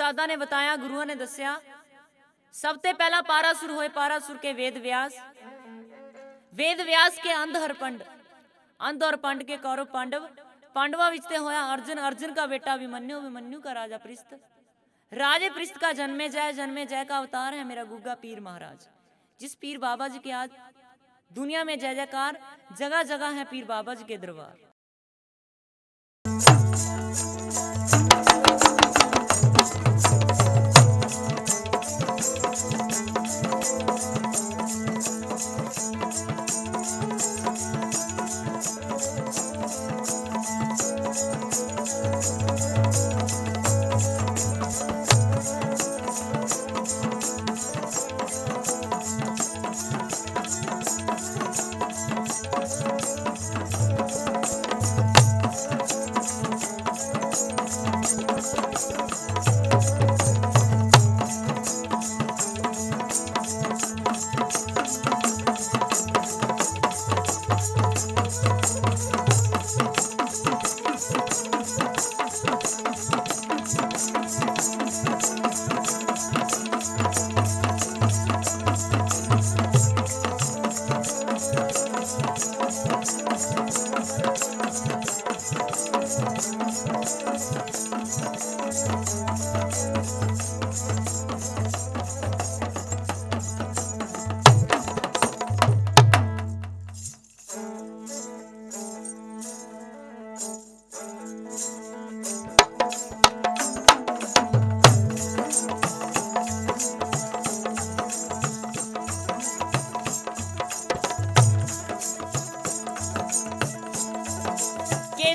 उस्तादा ने बताया, गुरुओं ने दसिया, सबसे पहला पारासुर होए पारासुर के वेद व्यास, वेद व्यास के अंध हरपंड, अंध और पंड के कौरव पांडव, पांडवा विच ते होया अर्जुन, अर्जुन का बेटा अभिमन्यु, अभिमन्यु का राजा पृष्ठ, राजे पृष्ठ का जन्मे जय का अवतार है मेरा गुग्गा पीर महाराज। जिस पीर बाबा जी के आज दुनिया में जय जयकार, जगह जगह है पीर बाबा जी के दरबार।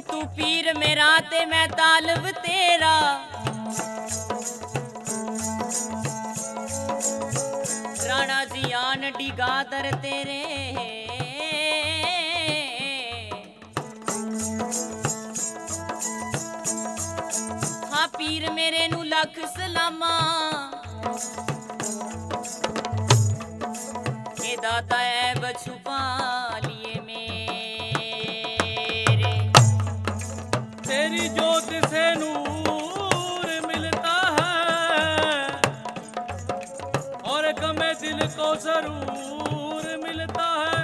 तू पीर मेरा ते मैं तालब तेरा, राणा जी आन डिगादर तेरे, हाँ पीर मेरे नू लख सलामा, के दाता ऐब छुपा लिए तेरी जोत से नूर मिलता है और गमे दिल को जरूर मिलता है।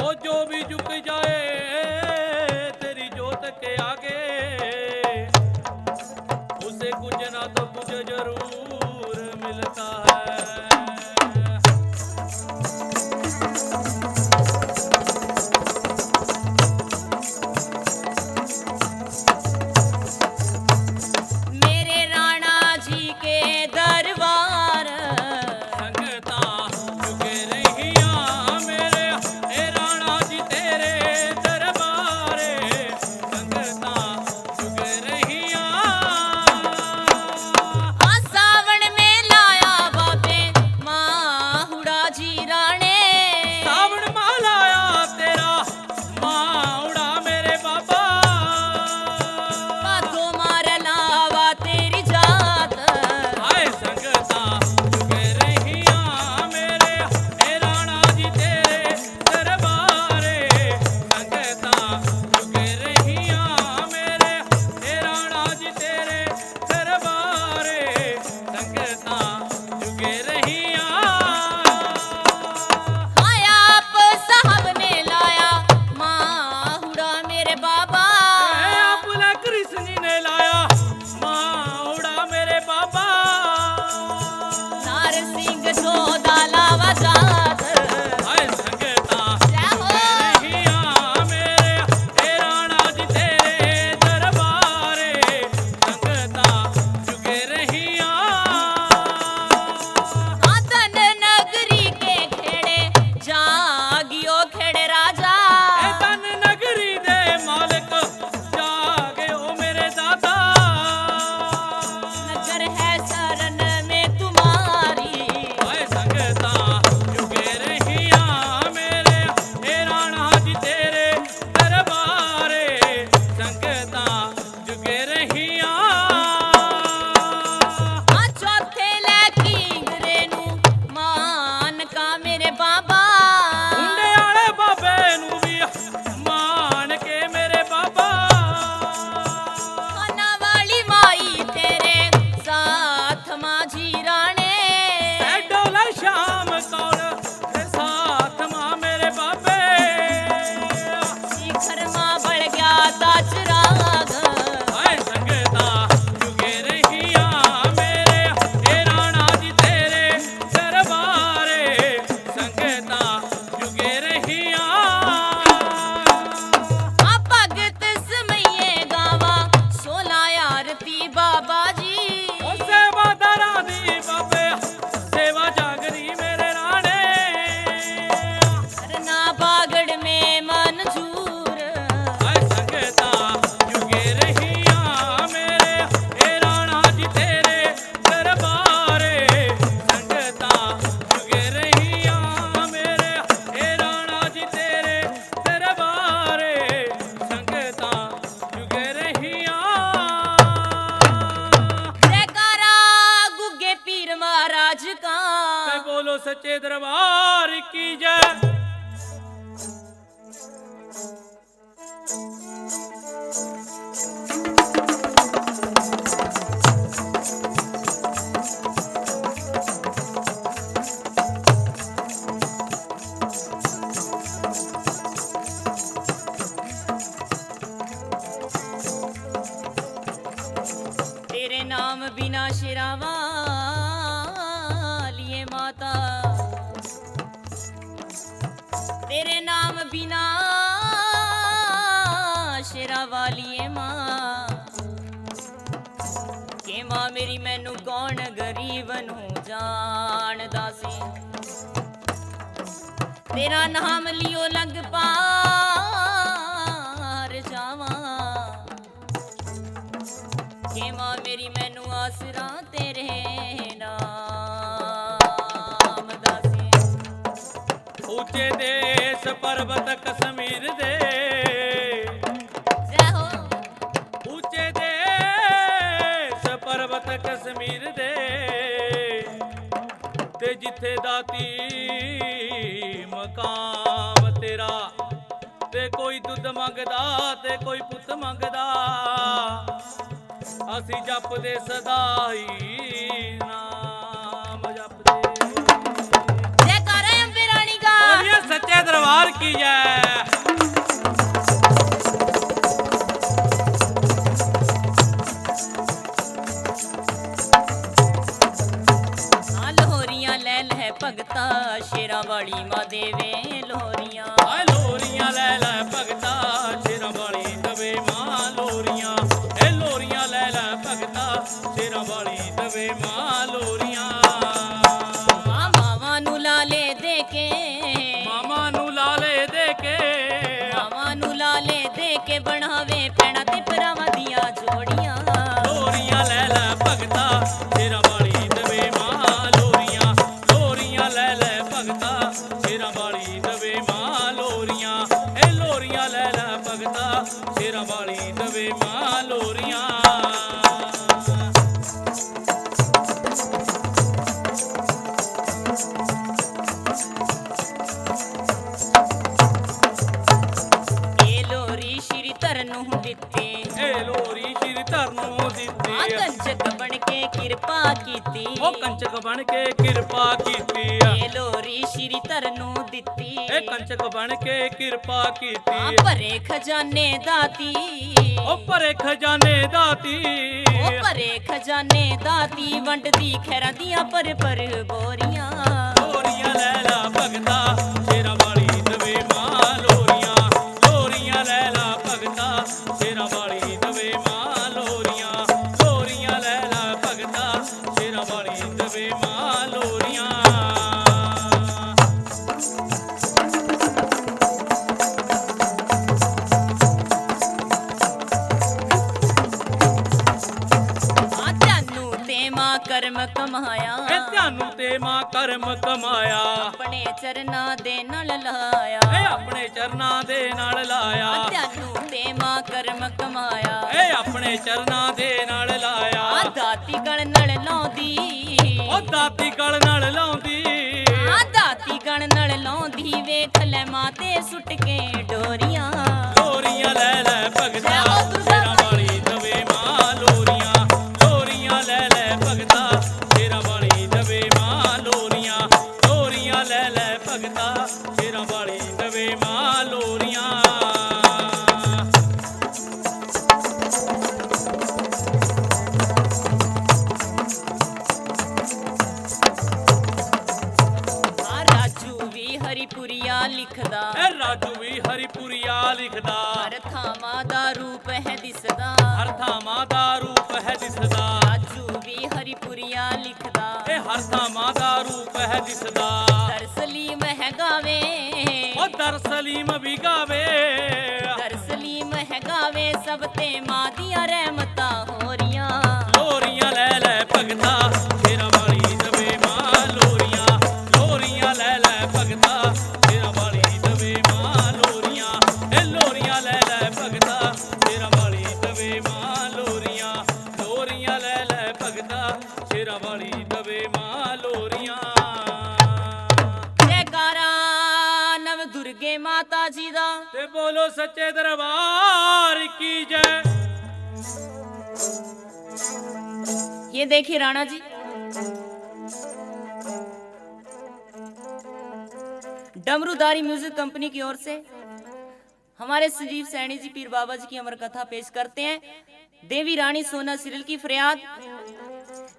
वो जो भी झुक जाए तेरी जोत के आगे, उसे कुछ ना तो कुछ जरूर मिलता है। वीर महाराज का। ते बोलो सच्चे दरबार की जय। तेरे नाम बिना शेरावा लिए माता, तेरे नाम बिना शेरा वालिए माँ के माँ मेरी मैनू कौन गरीब नू जानदा सी। तेरा नाम लियो लंग पार जावा के माँ मेरी मैनू आसरा तेरे नाम दा सी। ऊंचे देश पर्वत कश्मीर दे, जय हो। ऊंचे देश पर्वत कश्मीर दे, ते जिथे दाती मकाम तेरा, ते कोई दुध मंगदा ते कोई पुत मंगदा, असी जपदे सदा ही नाम जपदे। जयकारा है अम्बे रानी का। बोलिए सच्चे दरबार की जय। लोहरियां ले ले भगता शेरा वाली माँ देवे लोहरियां। लोहरियां ले ले भगता शेरा वाली दवे मां लोहरियां। ए लोहरियां ले ले भगता शेरा वाली दवे मां लोहरियां। मामा नू लाले दे के, मामा नू लाले दे के, मामा नू लाले दे के बनावे पैना ते भरावां दियां जोड़ियां। लोहरियां ले ले भगता शेरा वाली दवे मां लोहरियां। लोहरियां ले ले भगता शेरा वाली दवे मां लोहरियां। ए लोहरियां ले ले भगता शेरा वाली दवे मां लोहरियां। लोहरी श्री तरनू दित्ती, ए लोहरी श्री धरनू दित्ती। कंचक बन के कृपा कीती। ओ कंचक बन के कृपा कीती। ए लोहरी श्री तरनू दित्ती। ए कंचक बन के कृपा कीती। भरे खजाने दाती, ओ भरे खजाने दाती। ओ भरे खजाने दाती वंडदी खैरां दियां पर बोरियां। लोहरियां ले ला भगता शेरा वाली दवे मां लोहरियां। लोहरियां ले ला भगता शेरा वाली दवे मां लोहरियां। लोहरियां ले ला भगता शेरा वाली दवे मां लोहरियां। ध्यानू ते मां कर्म कमाया, ए ध्यानू ते मां कर्म कमाया। अपने चरना दे नाल लाया। ए अपने चरना दे नाल लाया। ध्यानू ते मां कर्म कमाया। ए अपने चरना दे नाल लाया। दाती गण नल लाउंदी, ओ दाती गल नाल लाउंदी। दाती गण नल लाउंदी वेख ले मां ते सुट के डोरियां। लोहरियां ले ले भगता शेरा वाली दवे मां लोहरियां। लोहरियां ले ले भगता शेरा वाली दवे मां लोहरियां। लोहरियां ले ले भगता शेरा वाली दवे मां लोहरियां। राजू भी हरिपुरिया लिखदा, ए राजू भी हरिपुरिया लिखदा। हर थामा दा रूप है दिसदा। हर थामा दा रूप है दिसदा। राजू भी हरिपुरिया लिखदा, ए हर थामा दा रूप है दिसदा। दर सलीम है गावे, ओ दर सलीम भी गावे। दर सलीम है गावे सब ते मां दियां रहमतां होरियां। लोहरियां ले ले भगता शेरा वाली दवे मां लोहरियां। लोहरियां ले ले भगता शेरा वाली दवे मां लोहरियां। ए लोहरियां ले ले भगता शेरा वाली दवे मां लोहरियां। लोहरियां ले ले भगता शेरा वाली दवे मां माता जी दा ते बोलो सच्चे दरबार की जय। ये देखिए राणा जी, डमरूदारी म्यूजिक कंपनी की ओर से हमारे संजीव सैनी जी पीर बाबा जी की अमर कथा पेश करते हैं। देवी रानी सोना सिरल की फरियाद,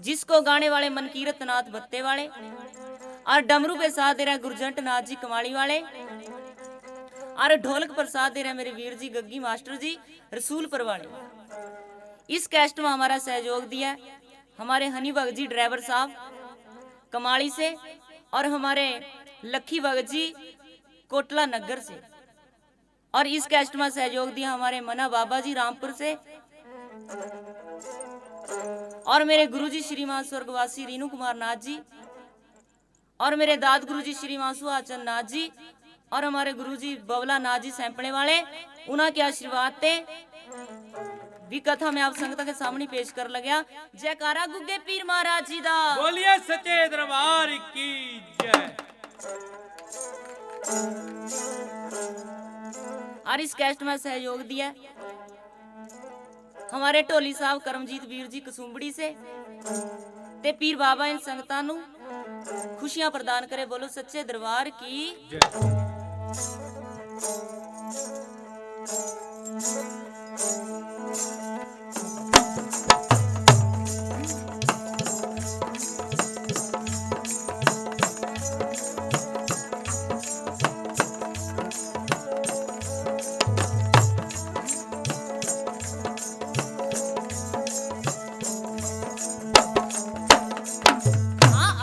जिसको गाने वाले मनकीरत नाथ भत्ते वाले और डमरू पे साथ दे रहे गुरजंट नाथ जी कमाली वाले और ढोलक पर साथ दे रहे मेरे वीर जी गग्गी मास्टर जी रसूलपुर वाले। इस कैस्ट में हमारा सहयोग दिया है हमारे हनी भगत जी ड्राइवर साहब कमाली से और हमारे लखी भगत जी कोटला नगर से, और इस कैस्ट में सहयोग दिया हमारे मना बाबा जी रामपुर से और मेरे गुरुजी श्रीमान स्वर्गवासी रीनू कुमार नाथ जी और मेरे दाद गुरुजी श्रीमान सुहाचंद नाथ जी और हमारे गुरुजी बबला नाथ जी सैंपड़े वाले। उन्हें के आशीर्वाद थे भी कथा में आप संगत के सामने पेश कर लग्या। जयकारा गुग्गे पीर महाराज जी दा, बोलिए सच्चे दरबार की जय। और इस कैस्ट में सहयोग दिया हमारे ढोली साहब करमजीत वीर जी कसुंबड़ी से ते पीर बाबा इन संगतां नू खुशियां प्रदान करे। बोलो सच्चे दरबार की जय।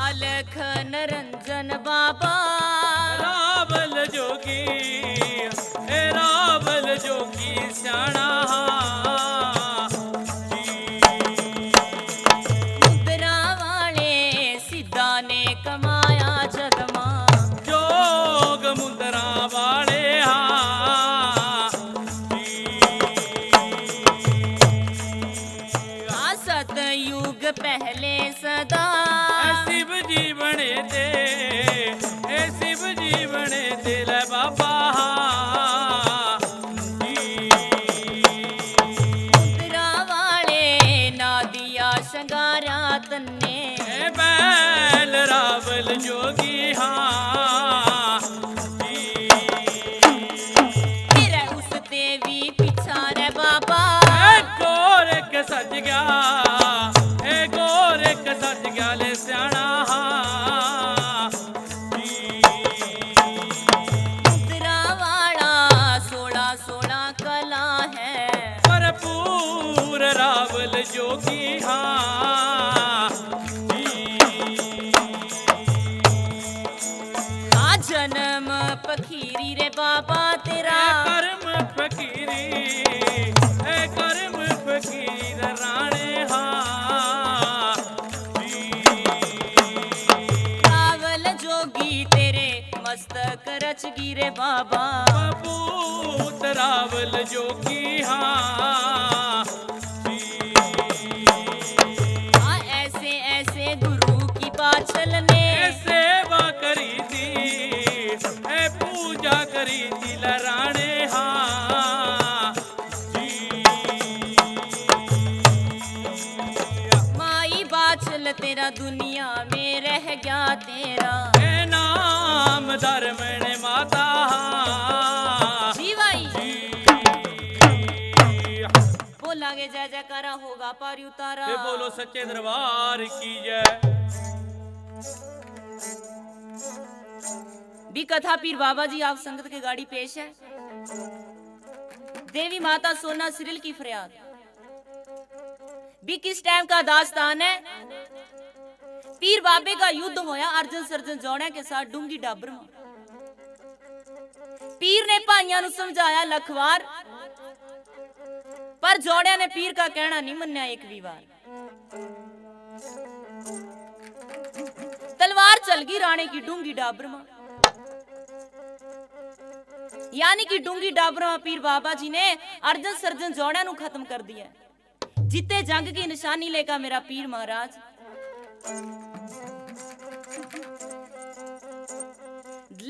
अलख नरंजन बाबा रावल जोगी, ए रावल जोगी स्याणा मुद्रा वाले सिद्धा ने कमाया जगमा, जोग मुद्रा वाले सतयुग पहले सदा शिव जी बने थे, ए शिव जी बने थे ले बाबा मुद्रा वाले नादिया शंगारा तन्ने, ए बैल रावल जोगी तेरे उस देवी पिछा रे बाबा गोरख सज गया, ए गोरख सज गया ले स्याणा मुद्रा वाला 16 कला है, भरपूर रावल जोगी जन्म पखीरी रे बाबा तेरा, कर्म फकीरी, ए कर्म फकीर राणे रावल जोगी तेरे मस्तक रच गिरे बाबा, पूत रावल जोगी ऐसे ऐसे गुरु की बाछल ने सेवा करी थी, ए पूजा करी थी लराणे माई बाछल तेरा दुनिया में रह गया तेरा, ए नाम धर्मण माता जी भाई बोलांगे जय जयकारा होगा पारी उतारा। ए बोलो सच्चे दरबार की जय। भी कथा पीर बाबा जी आप संगत के गाड़ी पेश है। देवी माता सोना सिरल की फरियाद भी किस टाइम का दास्तान है। पीर बाबे का युद्ध होया अर्जन सर्जन जोड़ा के साथ डूंगी डाबर में। पीर ने भाइयों ਨੂੰ समझाया लखवार, पर जोड़िया ने पीर का कहना नहीं मन्या एक भी बार। तलवार चल गई राणे की डूंगी डाबर में, यानी कि डूंगी डाबर में पीर बाबा जी ने अर्जन सर्जन जोड़िया नु खत्म कर दिया। जीते जंग की निशानी लेकर मेरा पीर महाराज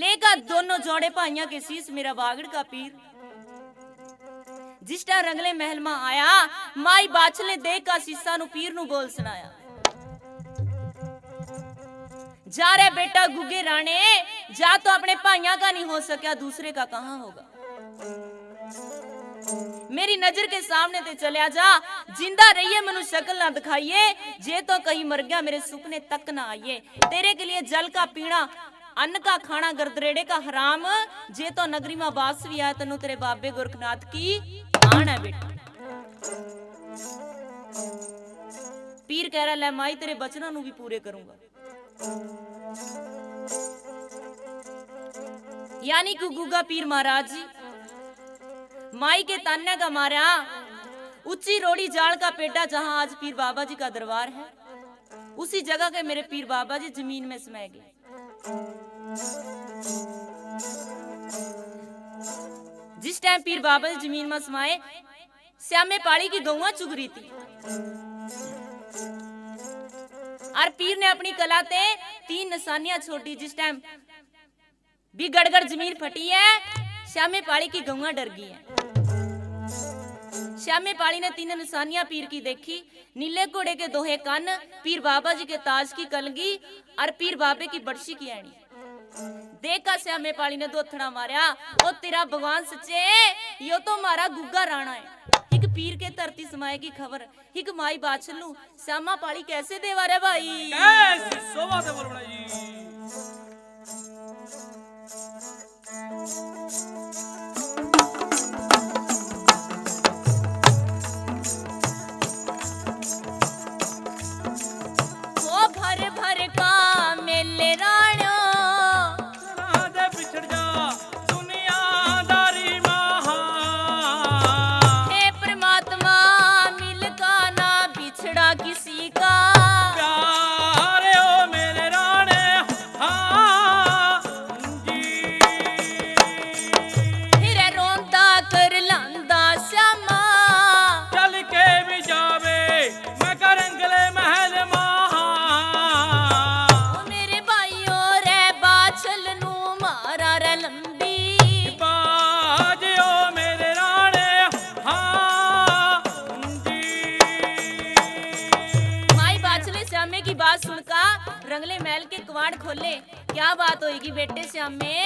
लेगा दोनों जोड़े भाइयों के शीश मेरा बागड़ का पीर। जिस टाइम रंगले महल में आया माई बाछले देख का शीशा नु पीर नु बोल सुनाया, जा रे बेटा गुगे राणे, जा तो अपने भाइयों का नहीं हो सका दूसरे का कहां होगा। मेरी नजर के सामने ते चलिया जा, जिंदा रहिए मनु शक्ल ना दिखाइए, जे तो कहीं मर गया मेरे सुपने तक ना आइए। तेरे के लिए जल का पीना अन्न का खाना गर्दरेड़े का हराम, जे तो नगरी में बास भी आया तनु तेरे बाबे गोरखनाथ की आन है बेटा। पीर कह रहा ले माई तेरे बचना नु भी पूरे करूंगा। यानी कि गुगा पीर महाराज जी माई के तान्या का मारा ऊंची रोड़ी जाल का पेटा जहां आज पीर बाबा जी का दरबार है, उसी जगह के मेरे पीर बाबा जी जमीन में समा गए। जिस टाइम पीर बाबा जी जमीन में समाए, श्यामे पाड़ी की गौवा चुग रही थी और पीर ने अपनी कला ते 3 निशानियां छोड़ी। जिस टाइम भी गड़गड़ जमीन फटी है, श्यामे पाड़ी की गौवा डर गई है। श्यामे पाड़ी ने 3 निशानियां पीर की देखी, नीले घोड़े के दोहे कान, पीर बाबा जी के ताज की कलगी और पीर बाबे की बड़शी की ऐनी। देखा श्यामे पाड़ी ने 2 थड़ा मारा, ओ तेरा भगवान सच्चे, यो तो मारा गुग्गा राणा है। एक पीर के धरती समाए की खबर, एक माई बाछलू श्यामा पाड़ी कैसे देवा रे भाई, कैसे सोवा दे बोलना जी। रंगले महल के कवाड़ खोले, क्या बात होगी बेटे श्यामे,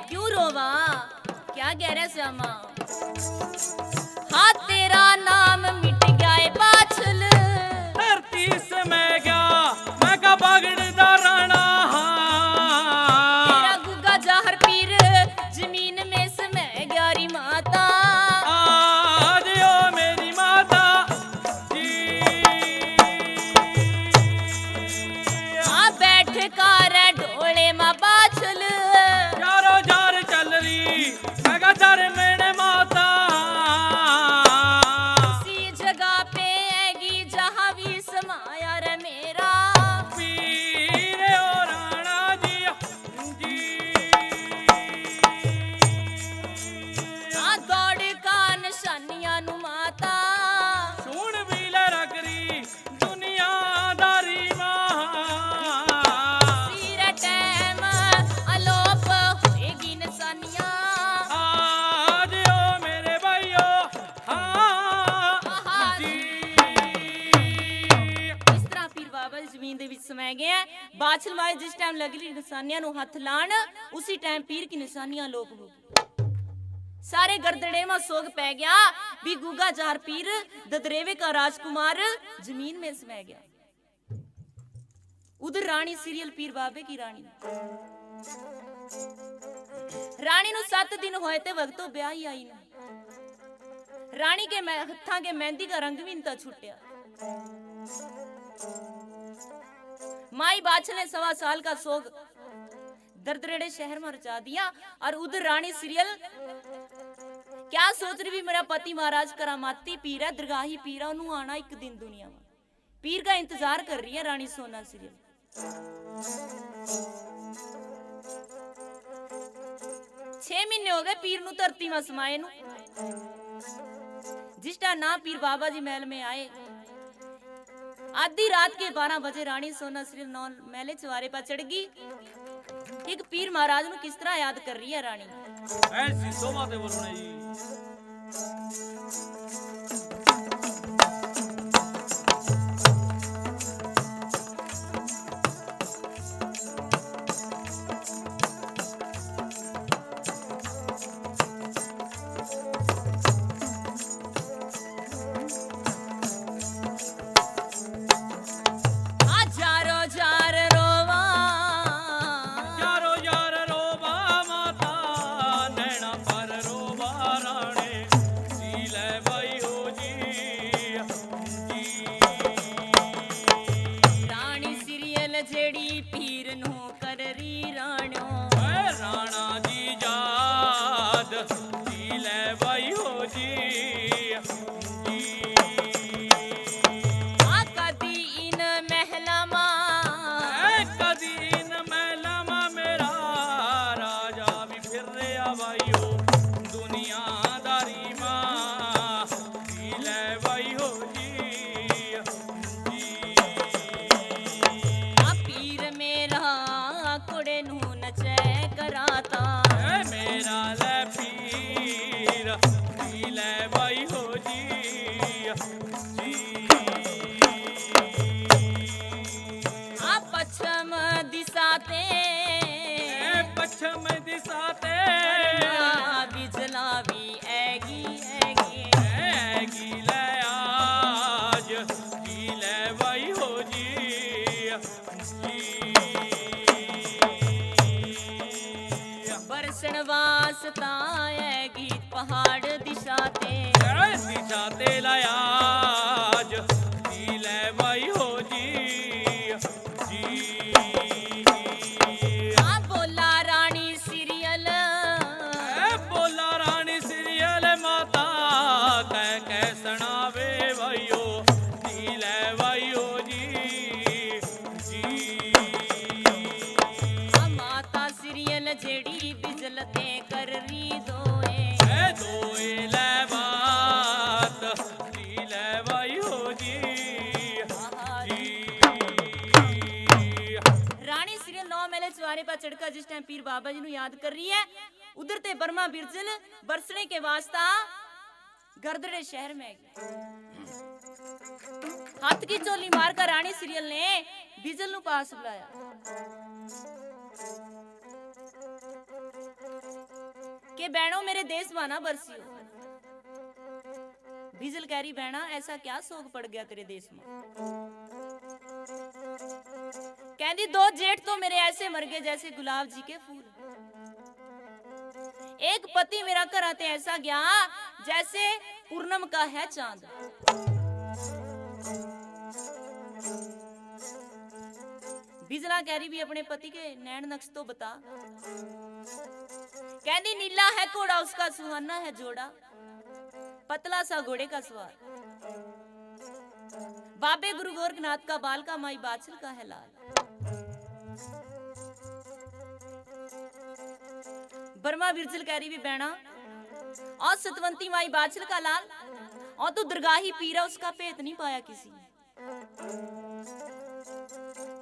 क्यों रोवा, क्या कह रहा श्यामा। हाँ तेरा नाम मिट गया है बाछल, धरती से मैं गया मैं का बागड़ दा राणा। तेरा गुगा जाहर पीर जमीन में समा गया री माता, आज ओ मेरी माता जी। कार ढोले मा बाछल, यारो जार चल रही मैं का जार मेरे माता। सी जगह पे आएगी जहां भी समाया रे मेरा पीर ओ राणा जी जी। दौड़ का निशानियां नु माता, सुन भी ले रगरी दुनियादारी समय गया। बाछल माए जिस टाइम लगली निशानियां नु हाथ लान, उसी टाइम पीर की निशानियां लोप हो गई। सारे गर्दड़े में सोग पै गया, भी गुगा जार पीर ददरेवे का राजकुमार जमीन में समा गया। उधर रानी सीरियल पीर बाबे की रानी नु 7 दिन होए थे वक्तो ब्याह ही आई ना। रानी के हत्था के मेहंदी का रंग भी इनता छुटिया। माई बाछल ने 1.25 साल का सोग दर्दरेड़े शहर में रचा दिया और उधर रानी सीरियल क्या सोच रही भी मेरा पति महाराज करामाती पीर है, दरगाही पीर है, उन्होंने आना एक दिन दुनिया में। पीर का इंतजार कर रही है रानी सोना सीरियल। 6 महीने हो गए पीर नु धरती में समाए नु। जिसटा ना पीर बाबा जी महल में आए आधी रात के 12 बजे रानी सोना सीरियल 9 महले चवारे पर चढ़ गई। एक पीर महाराज नु किस तरह याद कर रही है रानी। ऐसी शोभा ते बोलना जी। पहाड़ दिशा ते लायाज ले भाई हो जी बोला रानी सीरियल माता कह सुनावे भाइयो ले भाइयो जी माता सीरियल जेड़ी बिजलते कर रही दोए ले बात ले भाई हो जी रानी सीरियल 9 मेले चवारे पर चढ़कर जिस टाइम पीर बाबा जी नु याद कर रही है, उधर ते बर्मा बिरजल बरसने के वास्ता गर्दरे शहर में गई। हाथ की चोली मारकर रानी सीरियल ने बिजल नु पास बुलाया। के बहनों मेरे देश माना बरसियो। बिजल कह रही बहना ऐसा क्या शौक पड़ गया तेरे देश में। कहती 2 जेठ तो मेरे ऐसे मर गए जैसे गुलाब जी के फूल। एक पति मेरा घर आते ऐसा गया जैसे पूर्णम का है चांद। बिजला कह रही भी अपने पति के नैन नक्श तो बता। कहती नीला है घोड़ा उसका सुहाना है जोड़ा, पतला सा घोड़े का सवार। बाबे गुरु गोरखनाथ का बाल का माई बाछल का है लाल। बर्मा बिरजल कह रही भी बहना और सतवंती माई बाछल का लाल और तू दरगाही पीरा उसका भेत नहीं पाया किसी।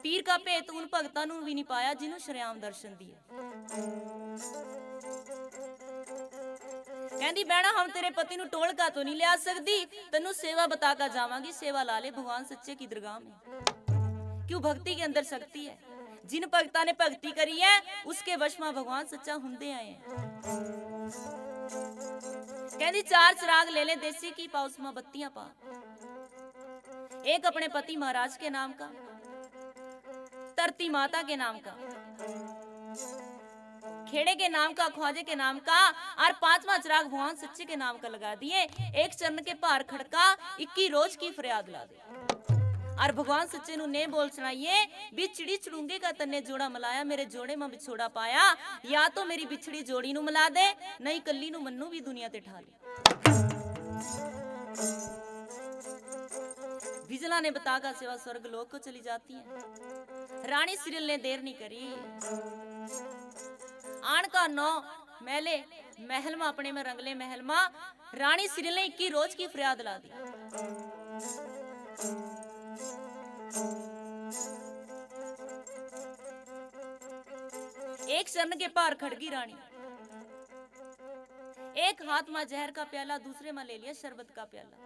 पीर का भेत उन भगतां नूं भी नहीं पाया जिन्हों शरेआम दर्शन दिए। कहती बहना हम तेरे पति नु टोल का तो नहीं लिया सकती, तेनू सेवा बता कर जावांगी। सेवा ला ले भगवान सच्चे की दरगाह में। क्यों भक्ति के अंदर शक्ति है। जिन भक्ता ने भक्ति करी है उसके वश में भगवान सच्चा हुंदे आए हैं। कहती 4 चिराग ले ले देसी की पा उसमें बत्तियां पा। एक अपने पति महाराज के नाम का, धरती माता के नाम का, खेड़े के नाम का, ख्वाजे के नाम का और 5वां चिराग भगवान सच्चे के नाम का लगा दिए। एक चरण के पार खड़का 21 रोज की फरियाद ला दे और भगवान सच्चे नु ने बोल सुनाइए बिछड़ी चढ़ूंगे का तन्ने जोड़ा मिलाया, मेरे जोड़े में बिछोड़ा पाया। या तो मेरी बिछड़ी जोड़ी नु मिला दे, नहीं कल्ली नु मन्नू भी दुनिया ते ठा ले। बिजला ने बताकर सेवा स्वर्ग लोक को चली जाती है। रानी सीरियल ने देर नहीं करी। आन का 9 महले महल में अपने में रंगले महल में रानी सीरियल ने 21 रोज की फरियाद ला दी। एक चरण के पार खड़गी रानी, एक हाथ में जहर का प्याला, दूसरे में ले लिया शरबत का प्याला।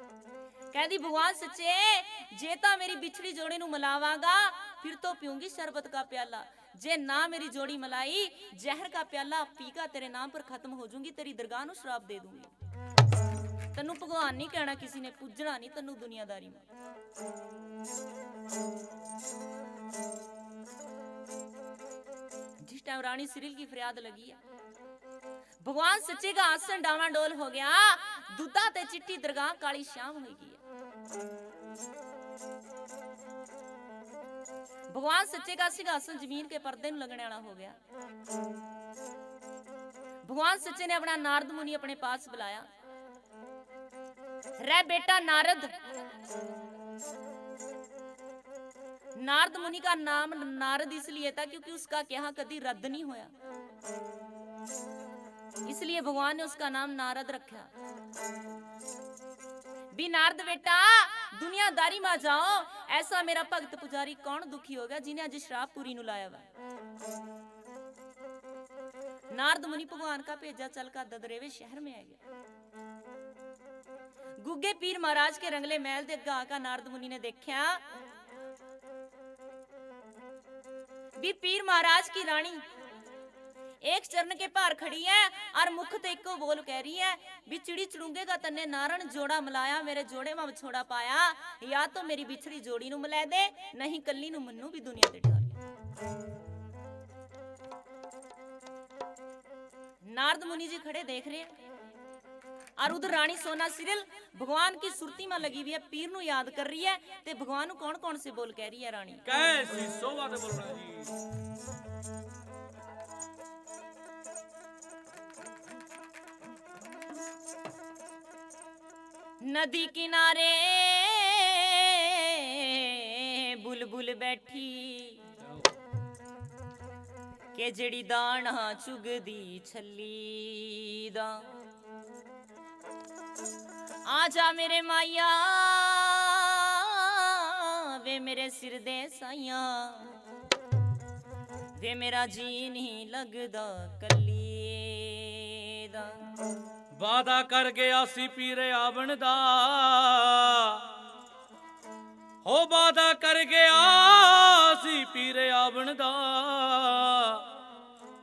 कहती भगवान सच्चे जेता मेरी बिछड़ी जोड़ी नु मिलावागा फिर तो पीऊंगी शरबत का प्याला, जे ना मेरी जोड़ी मलाई जहर का प्याला पीका तेरे नाम पर खत्म हो जाऊंगी, तेरी दरगाह नु श्राप दे दूंगी। तन्नू भगवान नहीं कहना, किसी ने पूजना नहीं तन्नू दुनियादारी में। जिस टाइम रानी सिरिल की फरियाद लगी है, भगवान सच्चे का आसन डावाडोल हो गया, दुधा ते चिट्टी दरगाह काली शाम हो गई है। भगवान सच्चे का सिंहासन जमीन के पर्दे नु लगने वाला हो गया। भगवान सच्चे ने अपना नारद मुनि अपने पास बुलाया। रे बेटा नारद, नारद मुनि का नाम नारद इसलिए था क्योंकि उसका कहा कभी रद्द नहीं होया, इसलिए भगवान ने उसका नाम नारद रखा। भी नारद बेटा दुनियादारी में जाओ, ऐसा मेरा भक्त पुजारी कौन दुखी हो गया जिन्हें आज श्राप पूरी नु लाया हुआ। नारद मुनि भगवान का भेजा चल का ददरेवे शहर में आ गया। गुग्गे पीर महाराज के रंगले महल दे अग्गा आका नारद मुनि ने देखा भी पीर महाराज की रानी एक चरण के पार खड़ी है और मुख ते एको बोल कह रही है भी चिड़ी चुड़ूंगे का तन्ने नारण जोड़ा मिलाया, मेरे जोड़े में छोड़ा पाया, या तो मेरी बिछड़ी जोड़ी नु मिला दे, नहीं कल्ली नु मन्नू भी दुनिया ते डाल। नारद मुनि जी खड़े देख रहे हैं और उधर रानी सोना सिरिल भगवान की सुरती में लगी हुई है, पीर नु याद कर रही है। ते भगवान नु कौन कौन से बोल कह रही है रानी? कैसी शोभा ते बोलना जी। नदी किनारे बुलबुल बैठी के जड़ी दाना चुगदी छली दा, आजा मेरे माया वे मेरे सिर दे साइया, वे मेरा जी नहीं लगदा कली दा। वादा कर गया सी पीरे आवन दा, हो वादा कर गया सी पीरे आवन दा,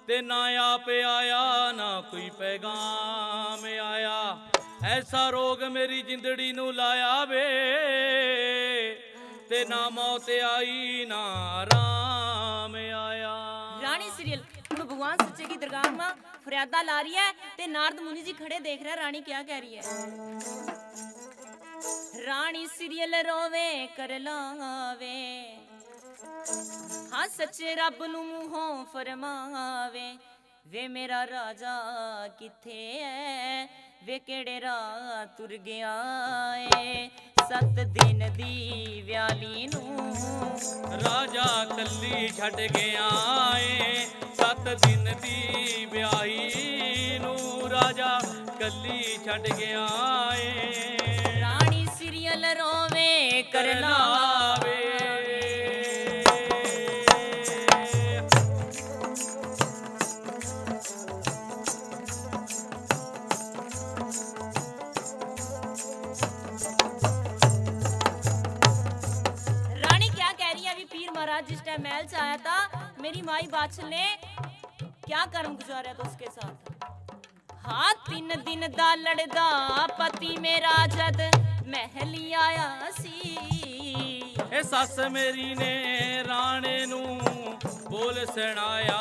ते ना आप आया ना कोई पैगाम आया, ऐसा रोग मेरी जिंदड़ी नू लाया वे, ते ना मौत आई ना आराम आया। रानी सीरियल भगवान सच्चे की दरगाह में फरियादा ला रही है ते नारद मुनि जी खड़े देख रहे हैं रानी क्या कह रही है। रानी सीरियल रोवे कर लावे, हाँ सच्चे रब नू मुंहों फरमावे, वे मेरा राजा किथे है, वे केड़े राह तुर गया है, 7 दिन दी व्याली नू राजा कल्ली छड़ गया है, 7 दिन दी ब्याही नू राजा कल्ली छड़ गया है। रानी सीरियल रोवे कर लावे, जिस टाइम महल से आया था मेरी माई बादशाह ने क्या कर्म गुजारा था उसके साथ। हाँ 3 दिन दा लड़दा पति मेरा जद महली आया सी, ए सस मेरी ने राणे नू बोल सुनाया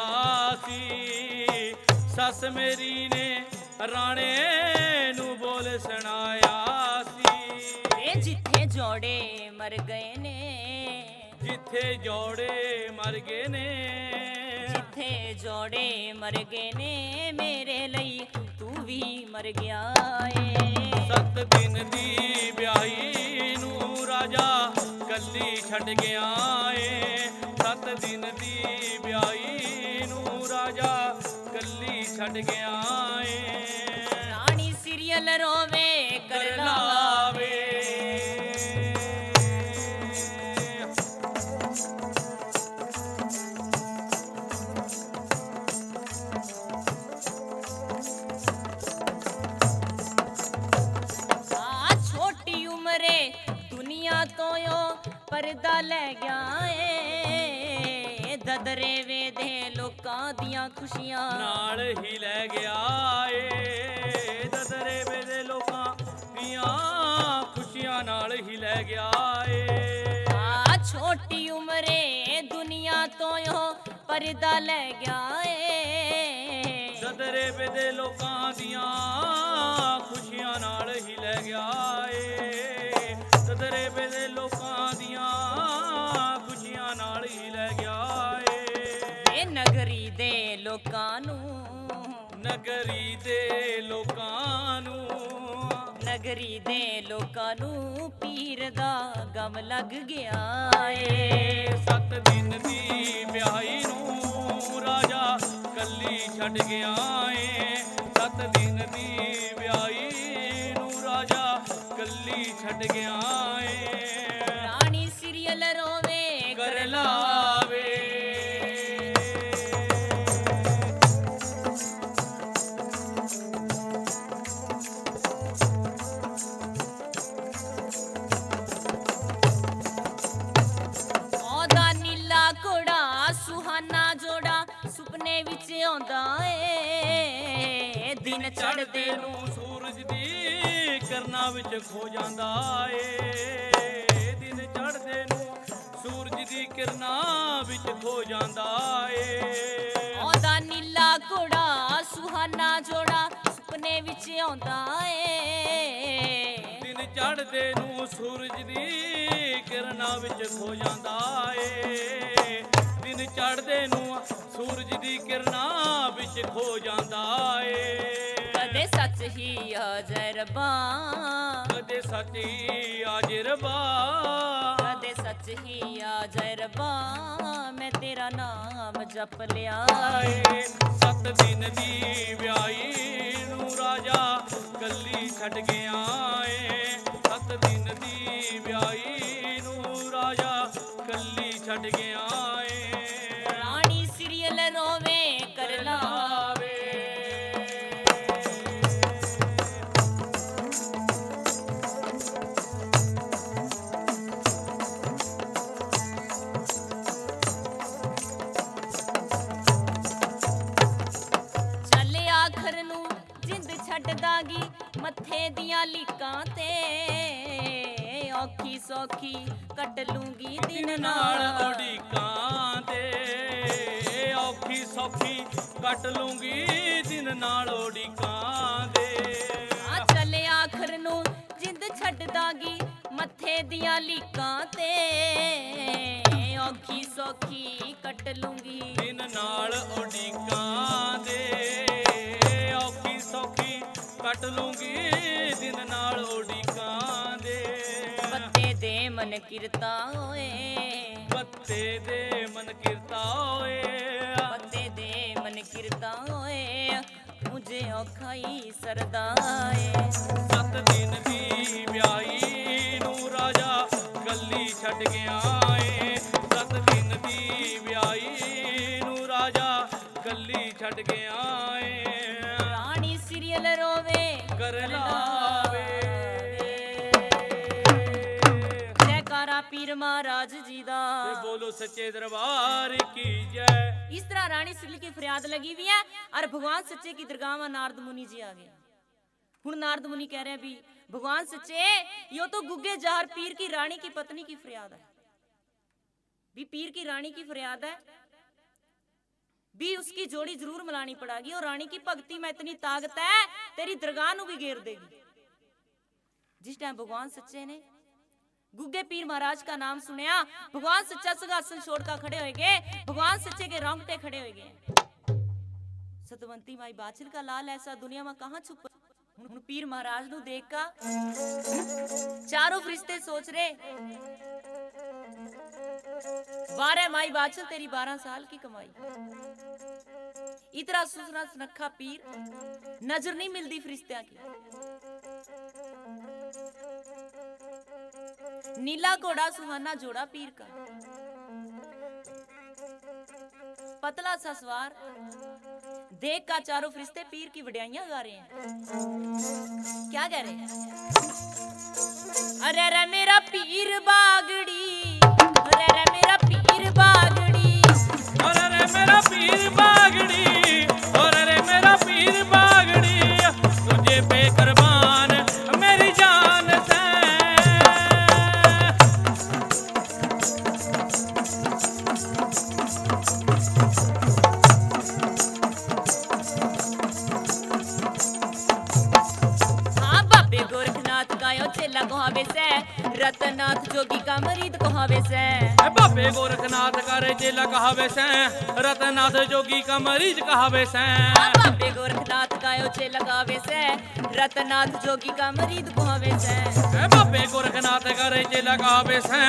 सी, सस मेरी ने राणे नू बोल सुनाया सी। ए जिथे जोड़े मर गए ने, जिथे जोड़े मर गए ने, जिथे जोड़े मर गए ने, मेरे लिए तू भी मर गया है। 7 दिन दी ब्याही नू राजा कल्ली छड़ गया है, 7 दिन दी ब्याही नू राजा कल्ली छड़ गया है। रानी सीरियल रोवे कर लावे, ਪਰਦਾ ਲੈ ਗਿਆ ਏ ਦਦਰੇ ਵੇਦੇ ਲੋਕਾਂ ਦੀਆਂ ਖੁਸ਼ੀਆਂ ਨਾਲ ਹੀ ਲੈ ਗਿਆ ਏ ਦਦਰੇ ਵੇਦੇ ਲੋਕਾਂ ਦੀਆਂ ਖੁਸ਼ੀਆਂ ਨਾਲ ਹੀ ਲੈ ਗਿਆ ਏ ਆ ਛੋਟੀ ਉਮਰੇ ਦੁਨੀਆ ਤੋਂ ਉਹ ਪਰਦਾ ਲੈ ਗਿਆ ਏ ਦਦਰੇ ਵੇਦੇ ਲੋਕਾਂ ਦੀਆਂ ਖੁਸ਼ੀਆਂ ਨਾਲ ਹੀ ਲੈ ਗਿਆ ਏ ਦਦਰੇ ਵੇਦੇ ਲੋਕਾਂ ਦੀਆਂ ਖੁਸ਼ੀਆਂ ਨਾਲ ਹੀ ਲੈ ਗਿਆ ਏ ਨਗਰੀ ਦੇ ਲੋਕਾਂ ਨੂੰ ਨਗਰੀ ਦੇ ਲੋਕਾਂ ਨੂੰ ਨਗਰੀ ਦੇ ਲੋਕਾਂ ਨੂੰ ਪੀਰ ਦਾ ਗਮ ਲੱਗ ਗਿਆ ਏ 7 ਦਿਨ ਦੀ ਵਿਆਹੀ ਨੂੰ ਰਾਜਾ ਕੱਲੀ ਛੱਡ ਗਿਆ ਏ 7 ਦਿਨ ਦੀ ਵਿਆਹੀ ਨੂੰ ਰਾਜਾ ਕੱਲੀ ਛੱਡ ਗਿਆ ਏ ਰਾਣੀ ਸੀਰੀਅਲ ਰੋਵੇ ਕਰ ਲਾਵੇ ਉਹਦਾ ਨੀਲਾ ਘੋੜਾ ਸੁਹਾਨਾ ਜੋੜਾ ਸੁਪਨੇ ਵਿੱਚ ਆਉਂਦਾ ਏ ਦਿਨ ਚੜ੍ਹਦੇ ਨੂੰ ਨੂੰ ਸੂਰਜ ਦੀ ਕਿਰਨਾਂ ਵਿੱਚ ਖੋ ਜਾਂਦਾ ਏ ਦਿਨ ਚੜ੍ਹਦੇ ਨੂੰ ਸੂਰਜ ਦੀ ਕਿਰਨਾਂ ਵਿੱਚ ਖੋ ਜਾਂਦਾ ਏ ਉਹਦਾ ਨੀਲਾ ਘੋੜਾ ਸੁਹਾਨਾ ਜੋੜਾ ਸੁਪਨੇ ਵਿੱਚ ਆਉਂਦਾ ਏ ਦਿਨ ਚੜ੍ਹਦੇ ਨੂੰ ਸੂਰਜ ਦੀ ਕਿਰਨਾਂ ਵਿੱਚ ਖੋ ਜਾਂਦਾ ਏ ਦਿਨ ਚੜ੍ਹਦੇ ਨੂੰ ਸੂਰਜ ਦੀ ਕਿਰਨਾਂ ਵਿੱਚ ਖੋ ਜਾਂਦਾ ਏ ਕਦੇ ਸੱਚ ਹੀ ਆ ਜੈ ਰੱਬਾ ਕਦੇ ਸੱਚੀ ਆਜਰਬਾ ਕਦੇ ਸੱਚ ਹੀ ਆ ਜੈ ਰੱਬਾ ਮੈਂ ਤੇਰਾ ਨਾਮ ਜਪ ਲਿਆ ਆਏ 7 ਦਿਨ ਦੀ ਵਿਆਹੀ ਨੂੰ ਰਾਜਾ ਕੱਲੀ ਛੱਡ ਗਿਆ ਏ 7 ਦਿਨ ਦੀ ਵਿਆਹੀ ਨੂੰ ਰਾਜਾ ਕੱਲੀ ਛੱਡ ਗਿਆ ਏ ਰਾਣੀ ਸੀਰੀਅਲ ਰੋਵੇ ਕਰ ਲਾਵੇ ਚੱਲ ਆਖਰ ਨੂੰ ਜਿੰਦ ਛੱਡ ਦਾਂਗੀ ਮੱਥੇ ਦੀਆਂ ਲੀਕਾਂ ਤੇ ਔਖੀ ਸੌਖੀ ਕੱਟ ਲੂੰਗੀ ਦਿਨ ਨਾਲ ਨਾਲ ਉਡੀਕਾਂ ਤੇ ਔਖੀ ਸੌਖੀ ਕੱਟ ਲੂੰਗੀ ਦਿਨ ਨਾਲ ਉਡੀਕਾਂ ਦੇ ਆ ਚੱਲ ਆਖਰ ਨੂੰ ਜਿੰਦ ਛੱਡ ਦਾਂਗੀ ਮੱਥੇ ਦੀਆਂ ਲੀਕਾਂ ਤੇ ਔਖੀ ਸੌਖੀ ਕੱਟ ਲੂੰਗੀ ਦਿਨ ਨਾਲ ਉਡੀਕਾਂ ਦੇ ਔਖੀ ਸੌਖੀ ਕੱਟ ਲੂੰਗੀ ਦਿਨ ਨਾਲ ਉਡੀਕਾਂ ਦੇ ਬੱਤੇ ਦੇ ਮਨ ਕਿਰਤਾ ਓਏ ਬੱਤੇ ਦੇ ਮਨ ਕਿਰਤਾ ਓਏ ਬੱਤੇ ਦੇ ਮਨ ਕਿਰਤਾ ਓਏ ਮੁਝੇ ਔਖਾ ਹੀ ਸਰਦਾ ਏ 7 ਦਿਨ ਦੀ ਵਿਆਹੀ ਨੂੰ ਰਾਜਾ ਕੱਲੀ ਛੱਡ ਗਿਆ ਏ 7 ਦਿਨ ਦੀ ਵਿਆਹੀ ਨੂੰ ਰਾਜਾ ਕੱਲੀ ਛੱਡ ਗਿਆ ਏ ਰਾਣੀ ਸੀਰੀਅਲ ਰੋਵੇ ਕਰ ਲਾਵੇ ਜੈਕਾਰਾ ਪੀਰ ਮਹਾਰਾਜ ਜੀ ਦਾ ਤੇ ਬੋਲੋ ਸੱਚੇ ਦਰਬਾਰ की जय इस तरह रानी सीरीअल की फरियाद लगी हुई है और भगवान सच्चे की दरगाह में नारद मुनि जी आ गए हुण नारद मुनि कह रहे हैं भी भगवान सच्चे यो तो गुग्गे जहर पीर की रानी की पत्नी की फरियाद है भी पीर की रानी की फरियाद है भी उसकी जोड़ी जरूर मिलानी पड़ेगी और रानी की भक्ति में इतनी ताकत है तेरी दरगाह नू भी घेर देगी जिस टाइम भगवान सच्चे ने गुग्गे पीर महाराज का नाम सुनया भगवान सच्चा सिंहासन छोड़कर खड़े हो गए भगवान सच्चे के रोंगटे खड़े हो गए सतवंती माई बाछिल का लाल ऐसा दुनिया में कहां छुप हुण पीर महाराज नु देख का चारों फरिश्ते सोच रहे वारे माई बाछिल तेरी 12 साल की कमाई इतना सुसना सुनखा पीर नजर नहीं मिलती फरिश्तियां की नीला घोड़ा सुहाना जोड़ा पीर का पतला सा सवार देख का चारों फरिश्ते पीर की वड्याइयां गा रहे हैं क्या कह रहे हैं अरे रे मेरा पीर बागड़ी अरे रे मेरा पीर बागड़ी और रे मेरा पीर बागड़ी और रे मेरा पीर बागड़ी तुझे पे कुर्बान मेरी जान से हाँ बाबे गोरखनाथ गायो चेला कहावे से रतनाथ जोगी का मरीद कहावे से बाबे गोरखनाथ करे चेला कहावे से रतनाथ जोगी का मरीज कहावे से हाँ बाबे गोरखनाथ गायो चेला कहावे से रतनाथ जोगी का मरीद कहावे से बाबे गोरखनाथ करे चेला कहावे से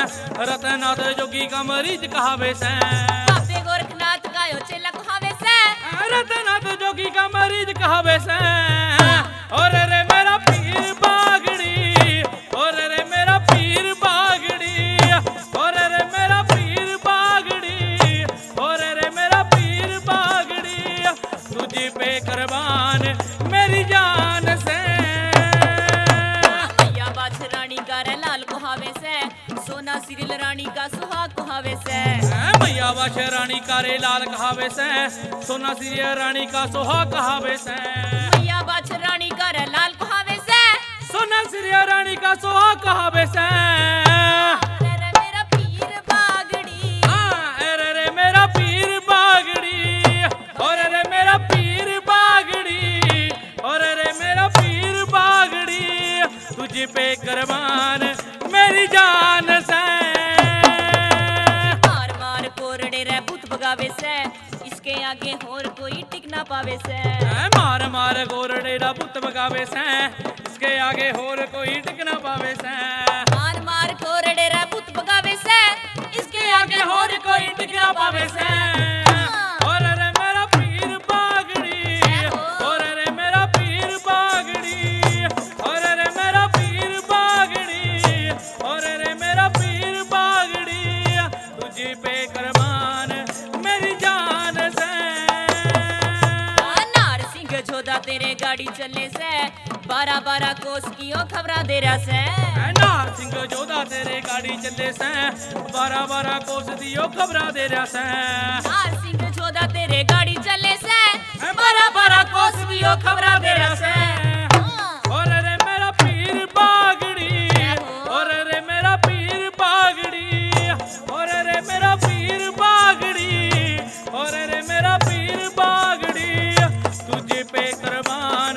रतनाथ जोगी का मरीज कहावे से बाबे गोरखनाथ गायो चेला कहावे से रतनाथ जोगी का मरीज कहावे से और रे मेरा पीर बागड़ी और रे मेरा पीर बागड़ी और रे मेरा पीर बागड़ी और रे मेरा पीर बागड़ी तुझे पे कुर्बान मेरी जान से मैया बाछ रानी का रे लाल कहावे से सोना सिरिल रानी का सुहाग कहावे से मैया बाश रानी का रे लाल कहावे से सोना सिरिया रानी का सोहा कहावे से मैया बाछ रानी का रे लाल कहावे से सोना सिरिया रानी का सोहा कहावे से अरे रे मेरा पीर बागड़ी अरे रे मेरा पीर बागड़ी और रे मेरा पीर बागड़ी और रे मेरा पीर बागड़ी तुझे पे कुर्बान मेरी जान से मार मार कोरड़े रे भूत भगावे से इसके आगे और कोई टिक ना पावे से मार मार गोरड़े रा पुत बगावे से इसके आगे होर कोई टिक ना पावे से मार मार कोरड़े रे भूत भगावे से इसके आगे और कोई टिक ना पावे से और रे मेरा पीर बागड़ी और रे मेरा पीर बागड़ी और रे मेरा पीर बागड़ी और रे मेरा पीर बागड़ी तुझे पे कुर्बान मेरी जान से नार सिंह झोदा तेरे गाड़ी चलने से 12-12 कोस की ओ खबरा दे रहा से नार सिंह जोधा तेरे गाड़ी चले से 12-12 कोस दियो खबरा दे रहा से नार सिंह झोदा तेरे गाड़ी चलने से 12-12 कोस दियो खबरा दे रहा से और रे मेरा पीर बागड़ी और रे मेरा पीर बागड़ी और रे मेरा पीर बागड़ी और रे मेरा पीर बागड़ी तुझे पे कुर्बान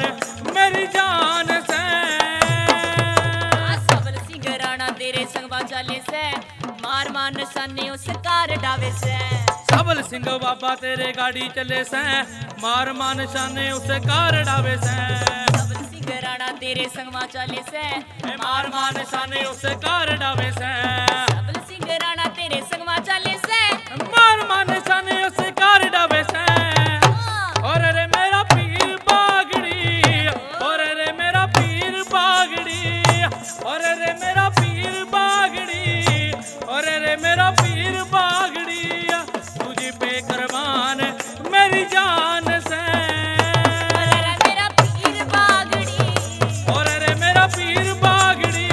मेरी जान से सबल सिंह राणा तेरे संगवा चले से मार मार निशाने उस कार डावे से सबल सिंह बाबा तेरे गाड़ी चले से मार मान शाने उसे कार डावे से सबल सिंह राणा तेरे संगवा चले से मार मान शाने उसे कार डावे से सबल सिंह राणा तेरे संगवा चले से मार मान शाने उसे कार डावे से और रे मेरा पीर बागड़ी और रे मेरा पीर बागड़ी और रे मेरा पीर बागड़ी और रे मेरा पीर बागड़ी तुझे पे कुर्बान मेरी जान से अरे मेरा पीर बागड़ी और रे मेरा पीर बागड़ी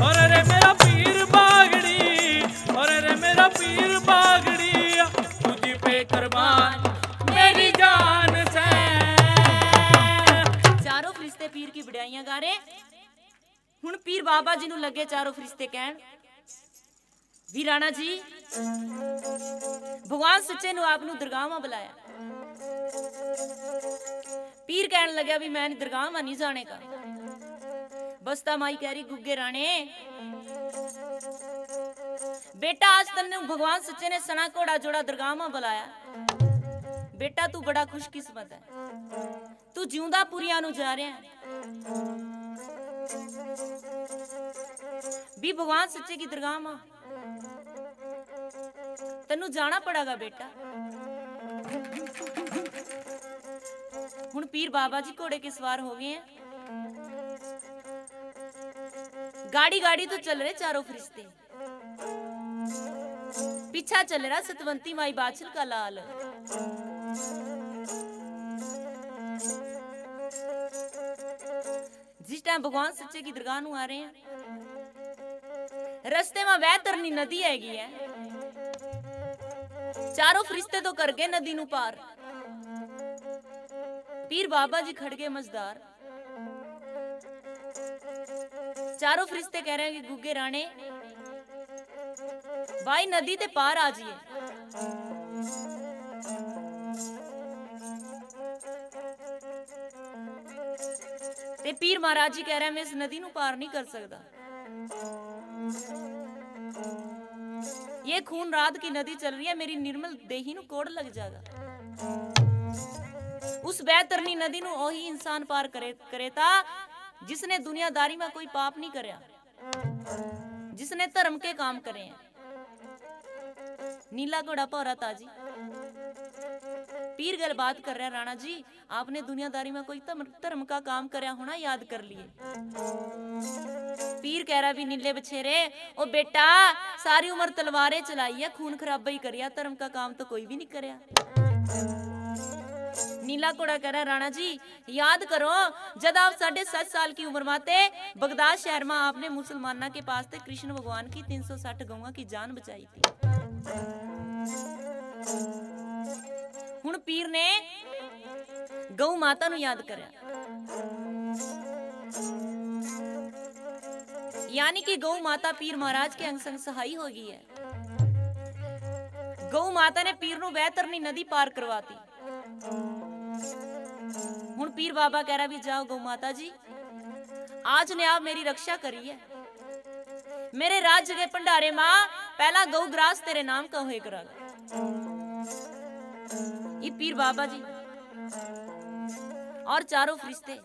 और रे मेरा पीर बागड़ी और रे मेरा पीर बागड़ी तुझे पे कुर्बान मेरी जान से चारों फरिश्ते पीर की बड़ाइयां गा रहे हुण पीर बाबा जी ਨੂੰ ਲੱਗੇ ਚਾਰੋਂ ਫਰਿਸ਼ਤੇ ਕਹਿਣ ਵੀ ਰਾਣਾ ਜੀ ਭਗਵਾਨ ਸੱਚੇ ਨੂੰ ਆਪ ਨੂੰ ਦਰਗਾਹਾਂ ਬੁਲਾਇਆ ਪੀਰ ਕਹਿਣ ਲੱਗਿਆ ਵੀ ਮੈਂ ਦਰਗਾਹਾਂ ਨਹੀਂ ਜਾਣੇਗਾ ਬਸਤਾ ਮਾਈ ਕਹਿ ਰਹੀ ਗੁੱਗੇ ਰਾਣੇ बेटा आज तन्ने भगवान सच्चे ने सना घोड़ा जोड़ा दरगाह में बुलाया बेटा तू बड़ा खुशकिस्मत है तू जिंदा पुरिया नु जा रहा है भी भगवान सच्चे की दरगाह में तेनू जाना पड़ेगा बेटा हुण पीर बाबा जी घोड़े के सवार हो गए हैं गाड़ी गाड़ी तो चल रहे चारों फरिश्ते पीछा चल रहा सतवंती माई बाछल का लाल जिस टाइम भगवान सच्चे की दरगाह नु आ रहे हैं रस्ते में वह तरनी नदी हैगी है चारों फरिश्ते तो कर गए नदी नू पार, पीर बाबा जी खड़ गए मझदार। चारों फरिश्ते कह रहे हैं कि गुगे राणे भाई नदी ते पार आ जिए। ते पीर महाराज जी कह रहे हैं मैं इस नदी नू पार नहीं कर सकता, ये खून रात की नदी चल रही है, मेरी निर्मल देही नू कोड़ लग जाएगा। उस बैतरनी नदी नू ओही इंसान पार करेता जिसने दुनियादारी में कोई पाप नहीं करया, जिसने धर्म के काम करे हैं। नीला घोड़ा पौरा ताजी पीर गल बात कर रहा है, राणा जी आपने दुनियादारी में कोई धर्म का काम करया होना, याद कर लिए। पीर कह रहा भी नीले बछेरे ओ बेटा सारी उम्र तलवारें चलाई है, खून खराबा ही करिया, धर्म का काम तो कोई भी नहीं करया। नीला घोड़ा कह रहा राणा जी याद करो जब आप 7.5 साल की उम्र में थे बगदाद शहर में आपने मुसलमाना के पास थे कृष्ण भगवान की 360 गौवा की जान बचाई थी। हुण पीर ने गौ माता नु याद करया, यानी कि गौ माता पीर महाराज के अंग संग सहाई हो गई है। गौ माता ने पीर नु बैतरनी नदी पार करवाती। हुण पीर बाबा कह रहा भी जाओ गौ माता जी आज ने आप मेरी रक्षा करी है, मेरे राज्य के भंडारे मां पहला गौ ग्रास तेरे नाम का होए करागा। ये पीर बाबा जी और चारों फरिश्ते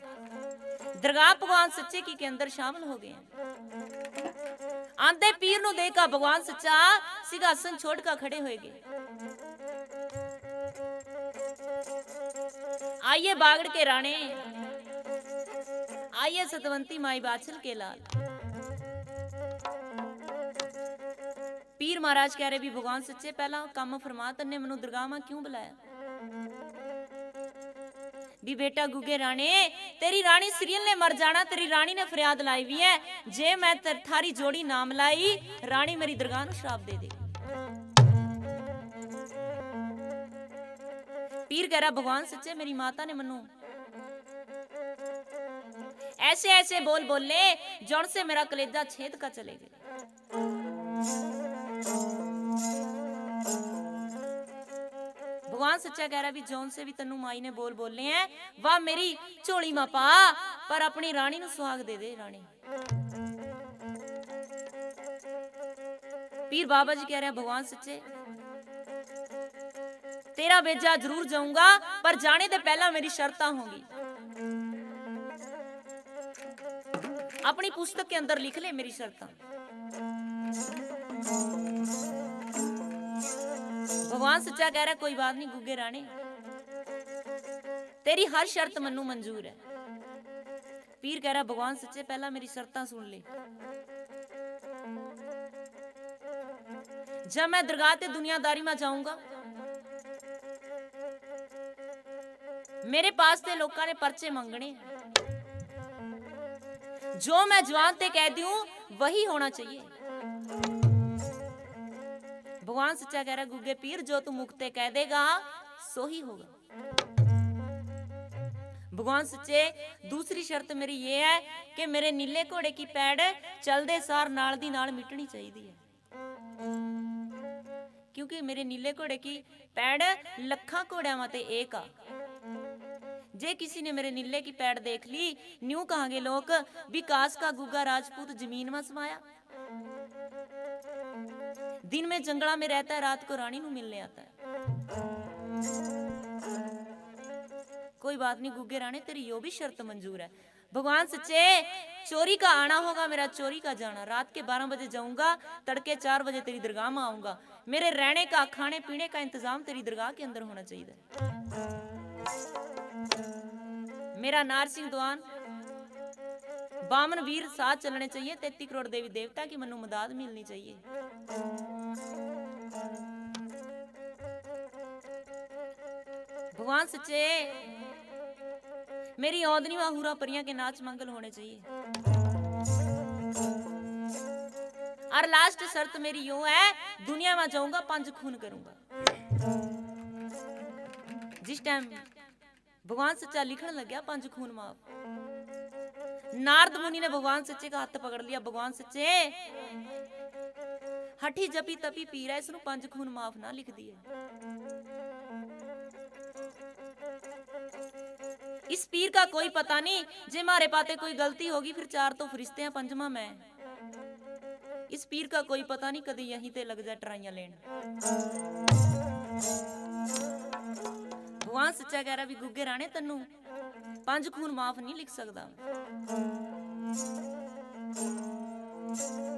दरगाह भगवान सच्चे की के अंदर शामिल हो गए हैं। आंते पीर नु देखा भगवान सच्चा सिंहासन छोड़ कर खड़े हुए गए। आइए बागड़ के राणे, आइए सतवंती माई बाछल के लाल। पीर महाराज कह रहे भी भगवान सच्चे पहला काम फरमा तन्ने मनु दरगाह में क्यों बुलाया। भी बेटा गुगे राणे तेरी रानी सीरियल ने मर जाना, तेरी रानी ने फरियाद लाई हुई है जे मैं थारी जोड़ी नाम लाई रानी मेरी दरगाह नु श्राप दे दे। पीर कह रहा भगवान सच्चे मेरी माता ने मनु ऐसे ऐसे बोल बोले जौन से मेरा कलेजा छेद का चले गए। भगवान सच्चा कह रहा भी जौन से भी तन्नू माई ने बोल बोले हैं वाह मेरी झोली मा पा पर अपनी रानी नु सुहाग दे दे रानी। पीर बाबा जी कह रहे हैं भगवान सच्चे तेरा भेजा जरूर जाऊंगा पर जाने से पहला मेरी शर्तां होंगी। अपनी पुस्तक के अंदर लिख ले मेरी शर्तां। भगवान सच्चा कह रहा है कोई बात नहीं गुगे राणे तेरी हर शर्त मन्नू मंजूर है। पीर कह रहा भगवान सच्चे पहला मेरी शर्तां सुन ले। जब मैं दरगाह ते दुनियादारी में जाऊंगा मेरे पास ते लोगों ने पर्चे मंगने, जो मैं जवान ते कह दूं वही होना चाहिए। भगवान सच्चा कह रहा गुगे पीर जो तू मुक्ते कह देगा सो ही होगा। भगवान सच्चे दूसरी शर्त मेरी ये है कि मेरे नीले घोड़े की पैड़ चलदे सार नाल दी नाल मिटनी चाहिए है, क्योंकि मेरे नीले घोड़े की पैड़ लखा घोड़िया माते एक आ। जे किसी ने मेरे नीले की पैड़ देख ली न्यू कहांगे लोग विकास का गुगा राजपूत जमीन में समाया। दिन में जंगला में रहता है रात को रानी नू मिलने आता है। कोई बात नहीं गुगे राणे तेरी यो भी शर्त मंजूर है। भगवान सच्चे चोरी का आना होगा मेरा चोरी का जाना। रात के 12 बजे जाऊंगा तड़के 4 बजे तेरी दरगाह में आऊंगा। मेरे रहने का खाने पीने का इंतजाम तेरी दरगाह के अंदर होना चाहिए। मेरा नारसिंह दवान बामन वीर साथ चलने चाहिए। 33 करोड़ देवी देवता की मनु मदाद मिलनी चाहिए। भगवान सच्चे मेरी औदनी व हुरा परियां के नाच मंगल होने चाहिए। और लास्ट शर्त मेरी यूं है दुनिया में जाऊंगा 5 खून करूंगा। जिस टाइम भगवान सच्चा लिखण लग्या पंज खून माफ, नारद मुनि ने भगवान सच्चे का हाथ पकड़ लिया। भगवान सच्चे हठी जपी तपी पी रहा, इसनु पंज खून माफ ना लिख दिए। इस पीर का कोई पता नहीं, जे मारे पाते कोई गलती होगी फिर चार तो फरिश्ते हैं पंजमा मैं। इस पीर का कोई पता नहीं, कभी यहीं ते लग जाए ट्राइयां लेन। भगवान सच्चा कह रहा भी गुग्गे राणे तन्नू पंज खून माफ नहीं लिख सकदा,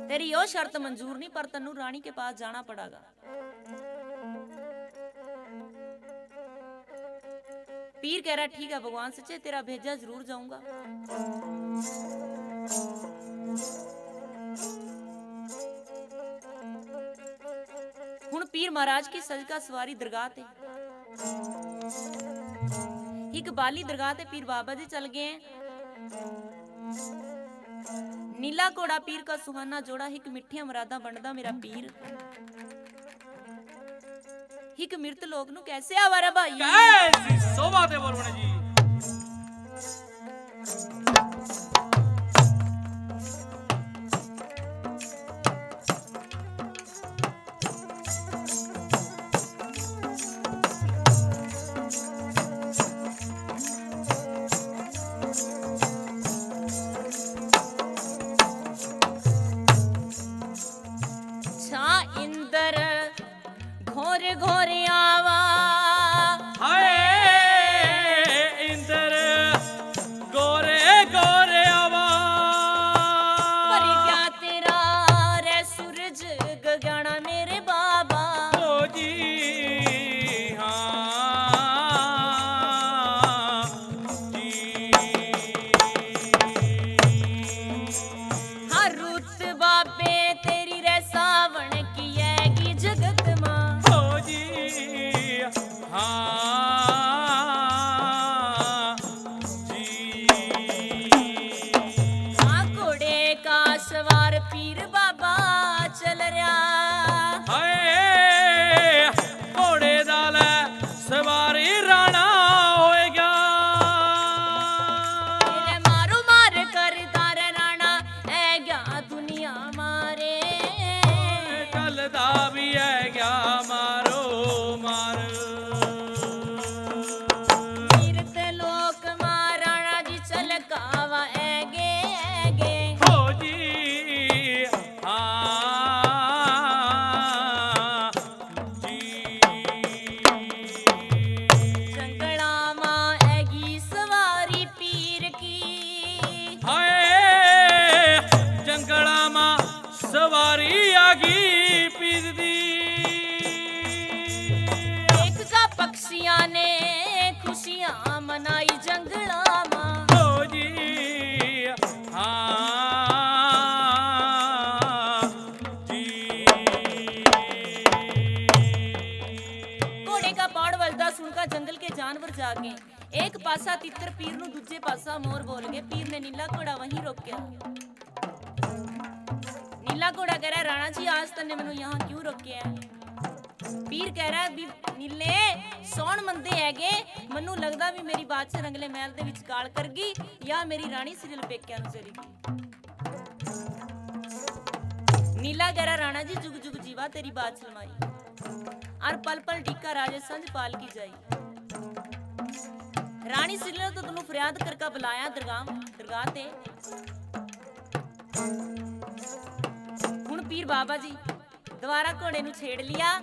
तेरी यो शर्त मंजूर नहीं, पर तन्नू रानी के पास जाना पड़ेगा। पीर कह रहा ठीक है भगवान सच्चे, तेरा भेजा जरूर जाऊंगा। हुण पीर महाराज की सज का सवारी दरगाह ते, एक बाली दरगाह ते पीर बाबा जी चल गए हैं। नीला घोड़ा पीर का सुहाना जोड़ा, एक मिठिया मरादा बनदा मेरा पीर। एक मृत लोक नु कैसे आवारा भाई, कैसी शोभा ते बोल बने जी। घोरे घोरे आवा, हाय इंदर गोरे गोरे आवा, पर क्या तेरा रे सूरज गगना मेरे बाबा। ओ जी हाँ जी, हर रुत बाबे तेरी रे सावण की ऐगी जगत मां। घोड़े का सवार पीर बाबा चल रहा, हाय घोड़े दाल सवारी राणा होएगा, तेरे मारो मार कर तारे राणा ऐ गया दुनिया मारे। चलदा भी है क्या मारो मार, तीर्थ लोक महाराणा जी चल कावा ऐगे ऐगे। हो जी हाँ जी, जंगला मां ऐगी सवारी पीर की, हाय जंगला मां सवारी आगी पीर दी, एक का पक्षियां ने खुशियां मनाई जंगला मां। हो जी हाँ जी। घोड़े का पाड़ वलदा सुनकर जंगल के जानवर जागे, एक पासा तितर पीर नु दूजे पासा मोर बोल गए। पीर ने नीला घोड़ा वहीं रोकया। नीला घोड़ा कह रहा है राणा जी आज तन्ने मैनू यहाँ क्यों रोके है। पीर कह रहा है भी नीले सौण मंदे हैगे, मनु लगदा भी मेरी बादशाह रंगले महल दे विच काल करगी या मेरी रानी सिरल पेक्या नु चलेगी। नीला कह रहा राणा जी जुग जुग जीवा तेरी बात सलमाई, और पल पल टिक्का राजे संज पाल की जाई। रानी सिरल ने तो तुम फरियाद करके बुलाया दरगाह ते। हुण पीर बाबा जी दोबारा घोड़े नु छेड़ लिया।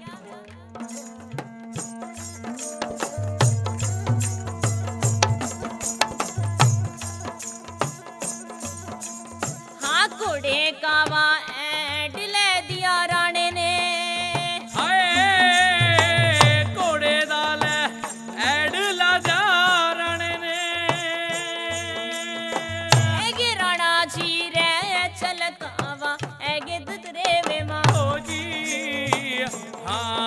हाँ घोड़े कावा ऐड ले दिया राणे ने, हाय घोड़े दाल ऐड ला जा राणे ने, ऐगे राणा जी रे चल कावा ऐगे दुदरे वे मां। हो जी हाँ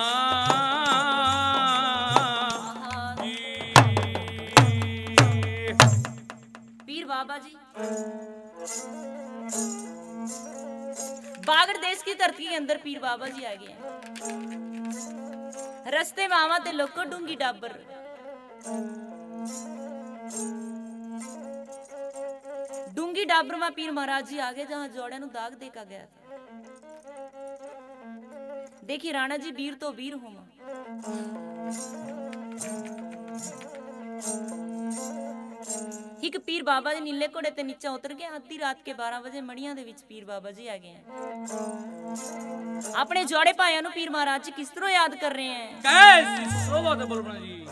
जी। पीर बाबा जी बागड़ देश की धरती के अंदर पीर बाबा जी आ गए हैं। रस्ते में आवा ते लोको डूंगी डाबर, डूंगी डाबर में पीर महाराज जी आगे जहां जोड़े नु दाग देखा गया था। देखी राणा जी वीर तो वीर होमा, एक पीर बाबा जी नीले घोड़े ते नीचे उतर गए। आधी रात के 12 बजे मड़ियां दे विच पीर बाबा जी आ गए हैं। अपने जोड़े भाइयों नु पीर महाराज जी किस तरह याद कर रहे हैं? कैसी शोभा ते बलबना जी।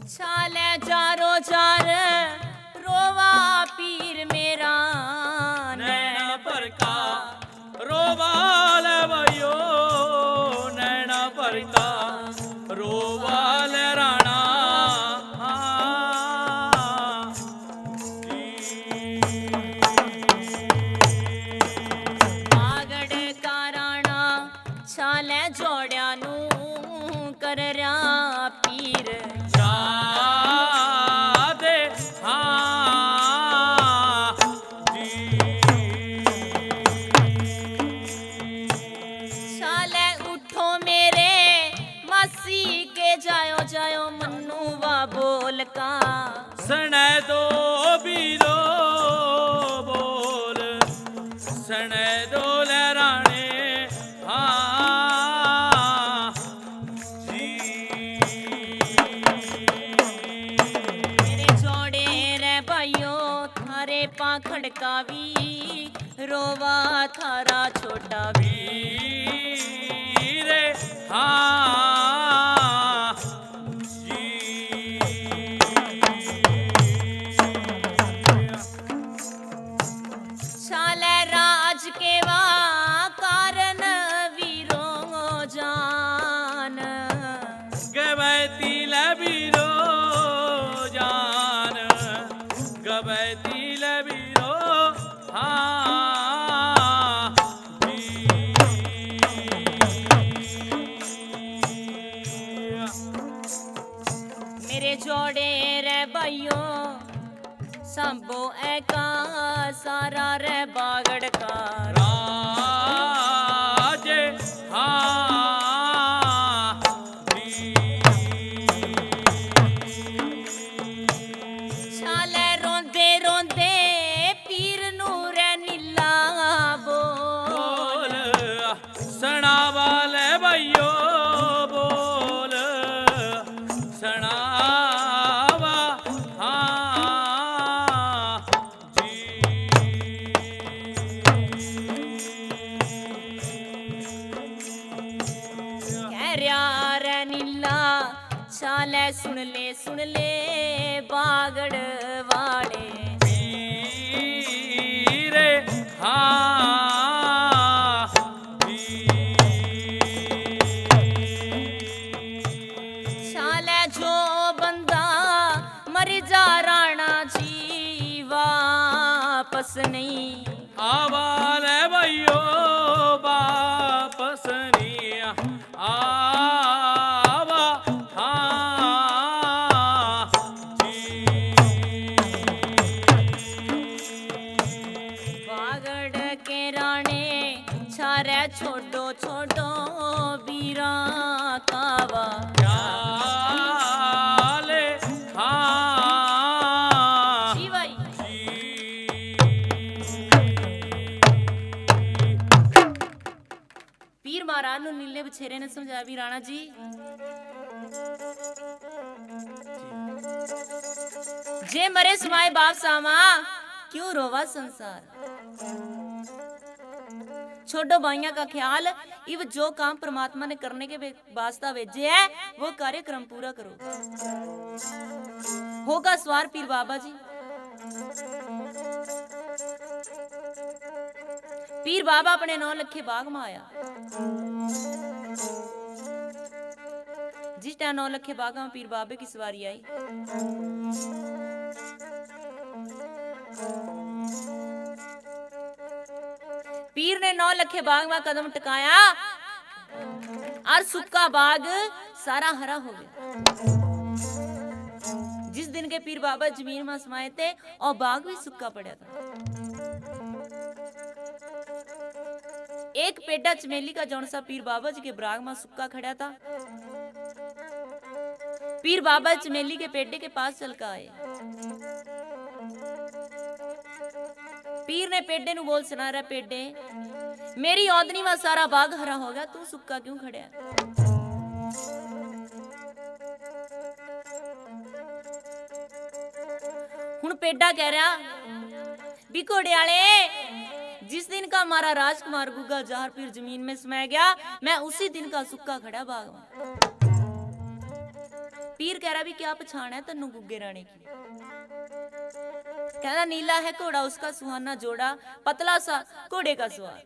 छाले जारो जार रोवा पीर मेरा, नैना पर का रोवाल भयो, नैना पर का रोवाल राणा आगड़ का राणा छाले जोड़िया नू कर रहा पीर। दे हाँ जी। छाले उठो मेरे मासी के जायो जायो मन्नुवा बोल का। सने दो बीरो बोल, सने दो लहराने हाँ जी। मेरे जोड़े रे भाइयों थारे पाखड़ का भी रोवा थारा छोटा भी। वीर हाँ जी। छाले राज के वा कारण वीरो जान। गवैती लबीरो जान, गवैती लबीरो हाँ जी। मेरे जोड़े रे भाइयों संभो एका सारा रे बागड़ का। राज हाँ जी। छाले रोंदे रोंदे पीर नूर नीला बोल। बोल सना वाले भाइयो बोल, सनावा हाँ जी। कह रहा रे नीला छाले सुन ले बागड़ वाले। वीर हाँ जी। छाले जो बंदा मर जा राणा जी वापस नहीं। आवाल भयो वापस नहीं आवा हाँ जी। बागड़ के राणे छारे छोटो छोटो बीरा कावा। चाले हाँ जी भाई जी। पीर महाराज नु नीले बछेरे ने समझाया भी राणा जी जे मरे समाए बाप सामा क्यों रोवा संसार। छोटो भाइयों का ख्याल इव जो काम परमात्मा ने करने के वास्ता भेजे है वो कार्यक्रम पूरा करो। होगा सवार पीर बाबा जी। पीर बाबा अपने 9 लखे बाग में आया। जिस टाइम 9 लखे बाग में पीर बाबे की सवारी आई पीर ने 9 लखे बाग में कदम टिकाया और सुक्का बाग सारा हरा हो गया। जिस दिन के पीर बाबा जमीन में समाये थे और बाग भी सुक्का पड़ा था। एक पेड़ा चमेली का जौनसा पीर बाबा जी के बाग में सुक्का खड़ा था। पीर बाबा चमेली के पेड़े के पास चल कर आए। पीर ने पेड़े नु बोल सुना रहा, पेड़े मेरी औदनी में सारा बाग हरा हो गया, तू सुक्का क्यों खड़ा है? हुण पेड़ा कह रहा, भी घोड़ियाले जिस दिन का हमारा राजकुमार गुग्गा जहर पीर जमीन में समा गया, मैं उसी दिन का सुक्का खड़ा बाग में। पीर कह रहा, भी क्या पछाण है तन्नू गुग्गे राणे की? कहना, नीला है घोड़ा उसका सुहाना जोड़ा, पतला सा घोड़े का सवार।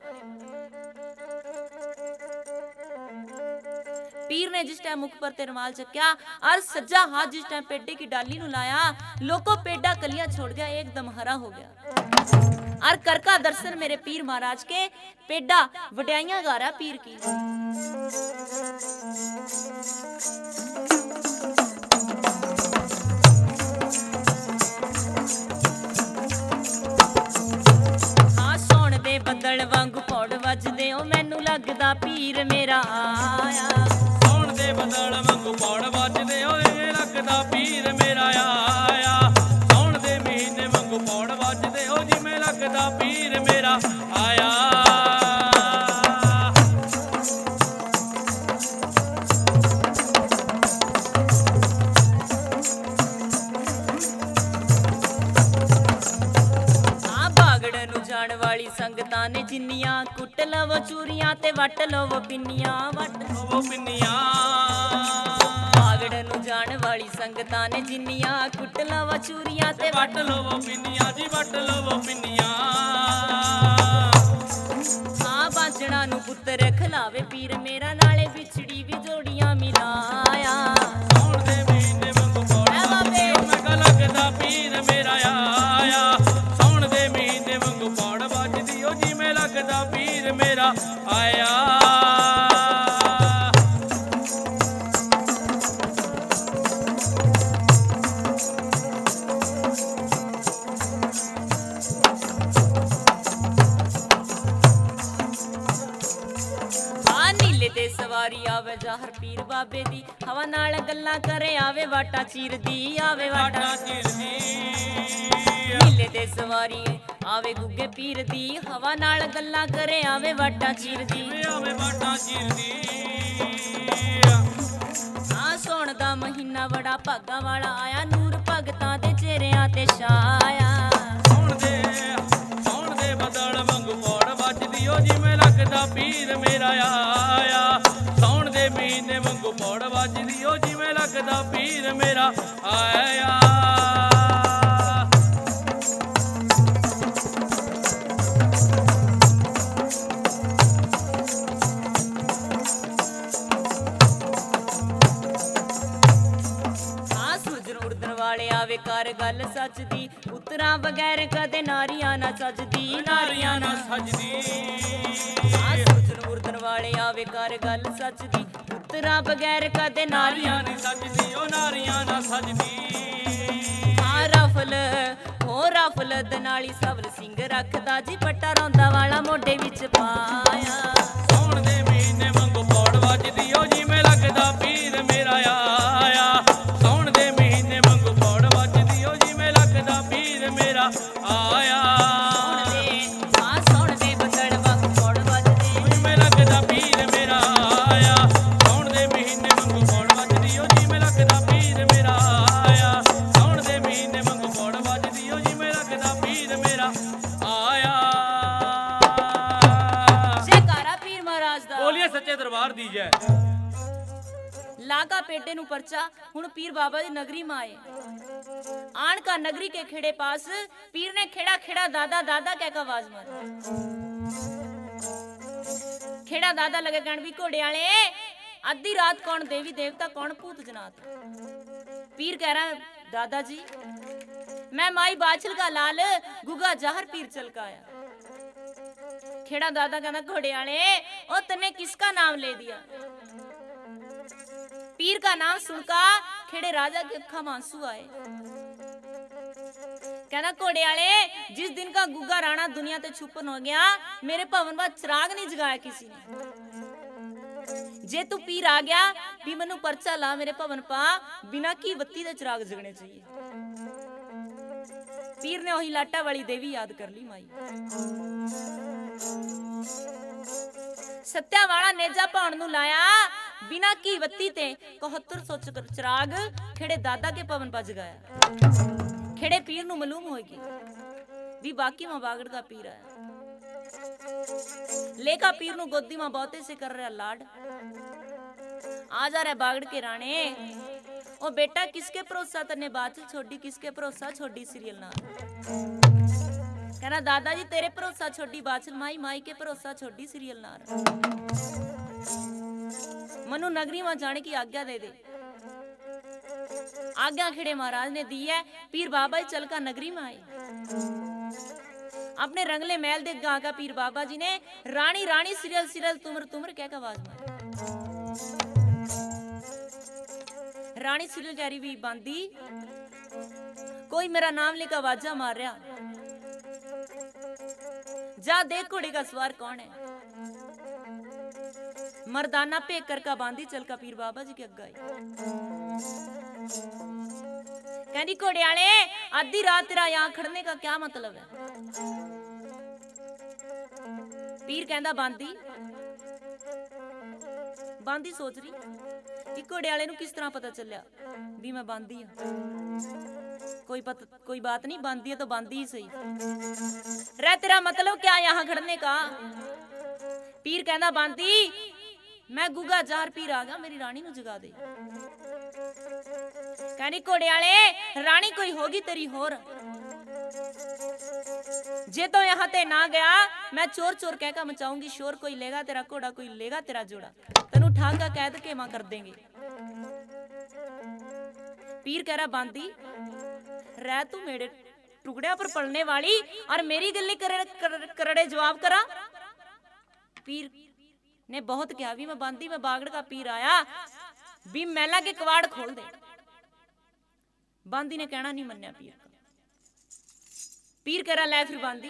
पीर ने जिस टाइम मुख पर ते रुमाल चक्या और सज्जा हाथ जिस टाइम पेड़े की डाली नु लाया, लोको पेड़ा कलियां छोड़ गया, एकदम हरा हो गया। और कर का दर्शन मेरे पीर महाराज के, पेड़ा वड्याइयां गा रहा पीर की। बदल वांगू पौड़ वजदे, ओ मैनू लगदा पीर मेरा आया। सौण दे बदल वांगू पौड़ वजदे, ओ लगदा पीर मेरा आया। सौण दे महीने वांगू पौड़ वजदे, ओ जिवें लगदा पीर मेरा आया। वाली संगतां ने जिन्नियां, कुट लवो चूरियां ते वट लवो पिन्नियां, वट लवो पिन्नियां। बागड़ नू जाण वाली संगतां ने जिन्नियां, कुट लवो चूरियां ते वट लवो पिन्नियां जी, वट लवो पिन्नियां। हां बांझणा नू पुत्तर खिलावे पीर मेरा, नाले बिछड़ी भी जोड़ियां मिलाया। सौण दे महीने वांगू पौड़ वजदे, ओ मैं लगदा पीर मेरा आया। सौण दे महीने वांगू पौड़ वजदी, ओ जिवें लगदा पीर मेरा आया। सवारी आवे जाहर पीर बाबे दी, हवा नाल गल्लां करे आवे वाटा चीरदी, आवे वाटा चीरदी। नीले दे सवारी आवे गुग्गे पीर दी, हवा नाल गल्लां करे आवे वाटा चीरदी, आवे वाटा चीरदी। आ सौण दा महीना बड़ा भागा वाला आया, नूर भगतां दे चेहरिਆਂ ते छाया। सौण दे बदल वांगू पौड़ वजदी, ओ जिवें लगदा पीर मेरा आया। सौण दे महीने वांगू पौड़ वजदी, ओ जिवें लगदा पीर मेरा आया। आवे कर गल सच दी, उतरा बगैर कदे नारियां ना सजदी, नारियां ना सजदी। सूरज मुर्दन वाले आवे कर गल सच दी, उतरा बगैर कदे नारियां ना सजदी, ओ नारियां ना सजदी। रफल हो रफल दनाली सबर सिंह रखदा जी, पट्टा रौंदा वाला मोढे विच पाया। सौण दे महीने वांगू पौड़ वजदी, ओ जिवें लगदा पीर मेरा आया। सौण दे महीने वांगू पौड़ वजदी, ओ जिवें लगदा पीर मेरा आया। सौण दे बदल वांगू पौड़ वजदी, ओ जिवें लगदा पीर मेरा आया। सौण दे महीने वांगू पौड़ वजदी, ओ जिवें लगदा पीर मेरा आया। सौण दे महीने वांगू पौड़ वजदी, ओ जिवें लगदा पीर मेरा आया। जयकारा पीर महाराज दा, बोलिए सच्चे दरबार दी जय। लागा पेटे नु परचा, हुण पीर बाबा दी नगरी में आए। आन का नगरी के खेड़े पास पीर ने खेड़ा खेड़ा दादा दादा कह का आवाज मारी। खेड़ा दादा लगे कहण, भी घोड़ियाले आधी रात कौन देवी देवता कौन भूत जनात? पीर कह रहा, दादा जी मैं माई बाछल का लाल गुगा जहर पीर चल का आया। खेड़ा दादा कहना घोड़ियाले ओ तने किसका नाम ले दिया। पीर का नाम सुनकर खेड़े राजा के अखा में आंसू आए। कहना घोड़ियाले जिस दिन का गुग्गा राणा दुनिया ते छुपन हो गया मेरे भवन में चिराग नहीं जगाया किसी ने। जे तू पीर आ गया भी मनु पर्चा ला मेरे भवन पा बिना की बत्ती दे चिराग जगने चाहिए। पीर ने वही लाटा वाली देवी याद कर ली माई। सत्या वाला नेजा पाउण नु लाया बिना की बत्ती ते 7100 चिराग खेड़े दादा के भवन पा जगाया। खेड़े पीर नु मालूम होगी भी बाकी मां बागड़ का पीर आया। लेका पीर नु गोदी मां बहुते से कर रहा लाड। आ जा रहा बागड़ के राणे ओ बेटा किसके भरोसा तने बात छोड़ी किसके भरोसा छोड़ी सीरियल ना। कहना दादाजी तेरे भरोसा छोड़ी बाचल माई माई के भरोसा छोड़ी सीरियल ना। मनु नगरी में जाने की आज्ञा दे दे। आज्ञा खेड़े महाराज ने दी है। पीर बाबा चल का नगरी में आए। अपने रंगले महल दे गा का पीर बाबा जी ने रानी रानी सीरियल सीरियल तुमर तुमर क्या का आवाज मारी। रानी सीरियल कह रही भी बांदी कोई मेरा नाम लेकर आवाजा मार रहा जा देख घोड़े का सवार कौन है। मर्दाना पे कर का बांदी चल का पीर बाबा जी के अग्गा आई। कहनी घोड़ियाले आधी रात तेरा यहाँ खड़ने का क्या मतलब है। पीर कहंदा बांदी बांदी सोच रही कि घोड़ियाले नू किस तरह पता चलिया भी मैं बांदी हाँ। कोई बात नहीं बांदी है तो बांदी ही सही रह तेरा मतलब क्या यहाँ खड़ने का। पीर कहंदा बांदी मैं गुगा जार पीर आ गया मेरी रानी नू जगा दे। कहनी घोड़ियाले रानी कोई होगी तेरी होर जे तो यहाँ ते ना गया मैं चोर चोर कह का मचाऊंगी शोर। कोई लेगा तेरा घोड़ा कोई लेगा तेरा जोड़ा तेनू ठाक का कैद के मां कर देंगे। पीर कह रहा बांदी रह तू मेरे टुकड़े पर पड़ने वाली और मेरी गली करड़े जवाब करा। पीर ने बहुत कहा भी मैं बांदी में बागड़ का पीर आया भी मैला के कवाड़ खोल दे। बांदी ने कहना नहीं मन्या पीर का। पीर कह रहा ले फिर बांदी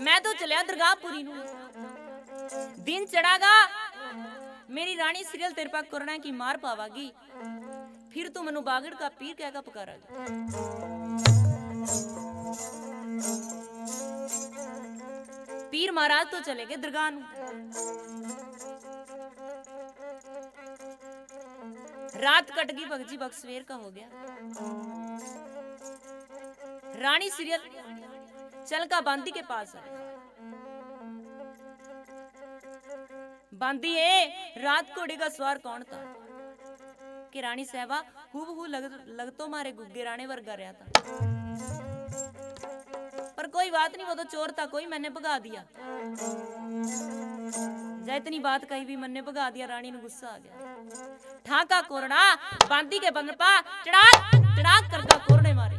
मैं तो चलिया दरगाहपुरी नू दिन चढ़ागा मेरी रानी सीरियल तेरे पास कोरोना की मार पावागी फिर तू मनु बागड़ का पीर कह का पुकारागी। पीर महाराज तो चले गए दरगाह नू। रात कट गई भगजी भग सवेर का हो गया। रानी सीरियल चल का बांदी के पास आए। बांदी है रात घोड़े का सवार कौन था कि रानी साहबा हूबहू लग तो मारे गुग्गे राणे वर्गा रहा था पर कोई बात नहीं वो तो चोर था कोई मैंने भगा दिया। जय इतनी बात कही भी मैंने भगा दिया रानी ने गुस्सा आ गया। ठाका कोरना बांदी के बन पा चढ़ाक चढ़ाक करका कोरने मारे।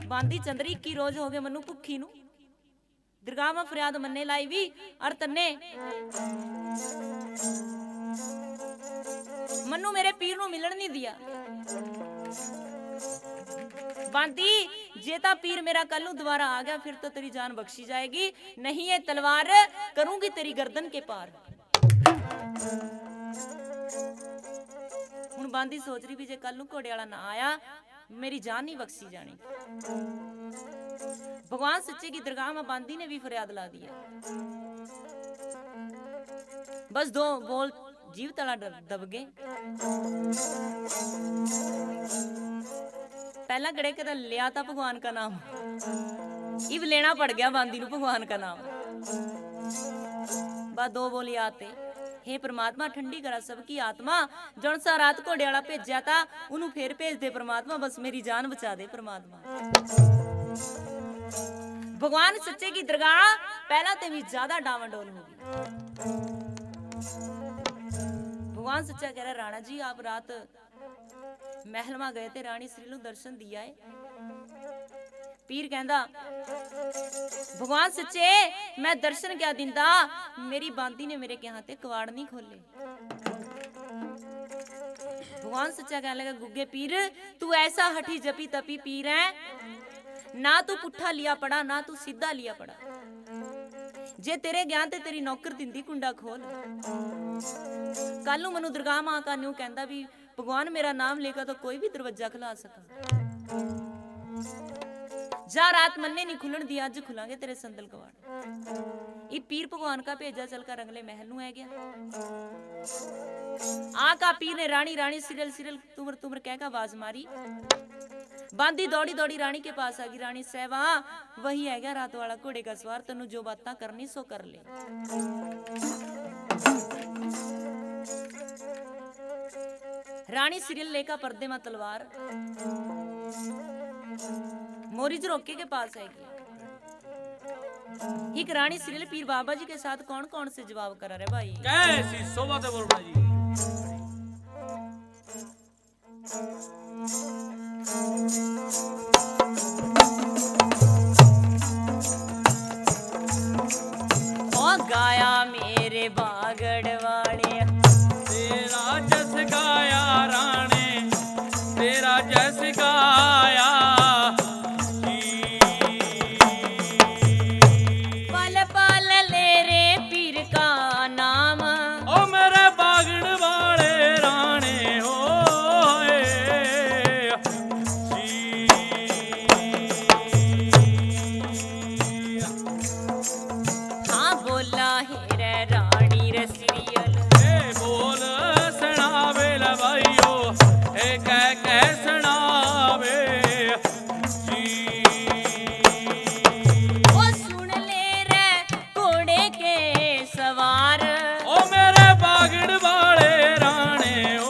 बांदी चंद्री की रोज हो गए मनु भुखी नु दरगाह में फरियाद मन्ने लाई भी और तन्ने मनु मेरे पीर नु मिलन नहीं दिया। बांदी जेता पीर मेरा कल दोबारा आ गया फिर तो तेरी जान बख्शी जाएगी नहीं ये तलवार करूंगी तेरी गर्दन के पार। हुण बांदी सोच रही भी जे कल घोड़े वाला ना आया मेरी जान नहीं बख्शी जानी। भगवान सच्चे की दरगाह में बांदी ने भी फरियाद ला दिया। बस दो बोल जीव तला दब गए। पहला गड़े के लिया था भगवान का नाम इब लेना पड़ गया बांदी नू भगवान का नाम। बस दो बोली आते हे परमात्मा ठंडी करा सबकी आत्मा जौन सा रात घोड़े वाला भेजा था उन्होंने फिर भेज दे परमात्मा बस मेरी जान बचा दे परमात्मा। भगवान सच्चे की दरगाह पहला ते भी ज्यादा डावाडोल होगी। भगवान सच्चा कह रहा राणा जी आप रात महल में गए थे रानी श्री नु दर्शन दिया है पीर कहंदा भगवान सच्चे मैं दर्शन क्या दिंदा, मेरी बांदी ने मेरे क्या ते कवाड़ नहीं खोले। भगवान सच्चा कहने लगा गुग्गे पीर तू ऐसा हठी जपी तपी पीर है, ना तू पुट्ठा लिया पड़ा ना तू सीधा लिया पड़ा। जे तेरे ज्ञान ते तेरी नौकर दिंदी कुंडा खोल। कल नूं मनु दरगाह मां का न्यू कहंदा भी भगवान मेरा नाम लेगा तो कोई भी दरवाजा खुला सका। जा रात मन्ने नहीं खुलन दिया, अज खुलांगे तेरे संदल कवाड़। ये पीर भगवान का भेजा चलकर अगले महल नूं है गया। आका पीर ने रानी रानी सिरल सिरल तुमर तुमर कह का आवाज मारी। बांदी दौड़ी दौड़ी रानी के पास आ गई। रानी सहवा वही है गया रात वाला घोड़े का सवार, तेनू जो बातें करनी सो कर ले। रानी सिरल लेकर पर्दे में तलवार मोरी रोके के पास आएगी। एक रानी सिरल पीर बाबा जी के साथ कौन कौन से जवाब करा रहे भाई? कैसी शोभा ते बोल जी। गाया मेरे बागड़ वाले तेरा जस गाया राणे, तेरा जस गाया पल पल ले रे पीर का नाम। ओ मेरे बागड़ वाले राणे हो हाँ बोला है रे रानी रसियल बोल सुनावे लवाइयो ए कह सुनावे ओ सुन ले रे घोड़े के सवार। ओ मेरे बागड़ वाले राणे ओ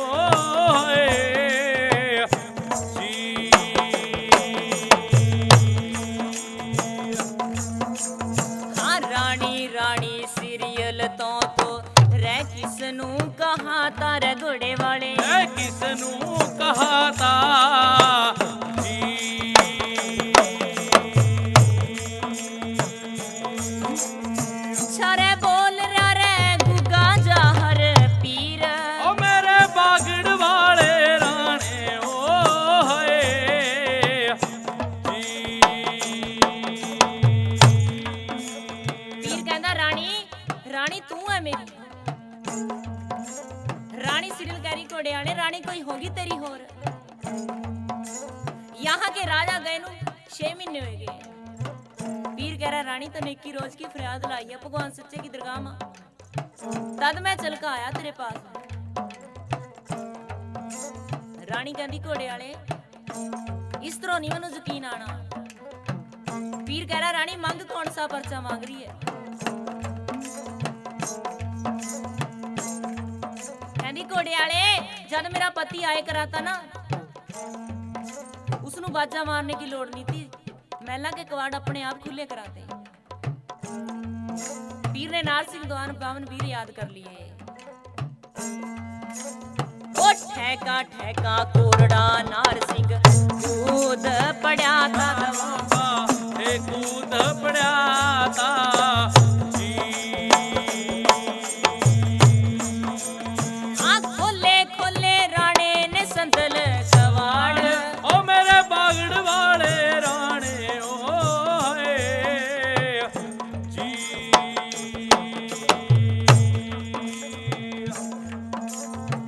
हाँ रानी रानी सीरियल तो रे किसनू कहा तारे घोड़े वाले किसनू कहा था छरे बोल रहा रे गुगा जाहर पीर। ओ मेरे बागड़ वाले राणे ओ पीर कहंदा रानी रानी तू है मेरी। रानी सिरल कह रही घोड़े आने रानी कोई होगी तेरी होर। यहाँ के राजा गए नू 6 महीने हो गए। पीर कह रहा रानी तो नेकी रोज की फरियाद लाई है भगवान सच्चे की दरगाह मां, तद मैं चल के आया तेरे पास। रानी कहती घोड़े आले इस तरह नहीं मैनू यकीन आना। पीर कह रहा रानी मंग कौन सा पर्चा मांग रही है? कहती घोड़े आले जब मेरा पति आए कराता ना उसनू बाजा मारने की लोड़ नहीं थी, महला के कवाड़ अपने आप खुले कराते। पीर ने नार सिंह दौन 52 वीर याद कर लिए। ओ ठेका ठेका कोरड़ा नार सिंह कूद पड़ा था कूद पड़ा था खोले खोले राणे ने संदल कवाड़। ओ मेरे बागड़ वाले राणे ओ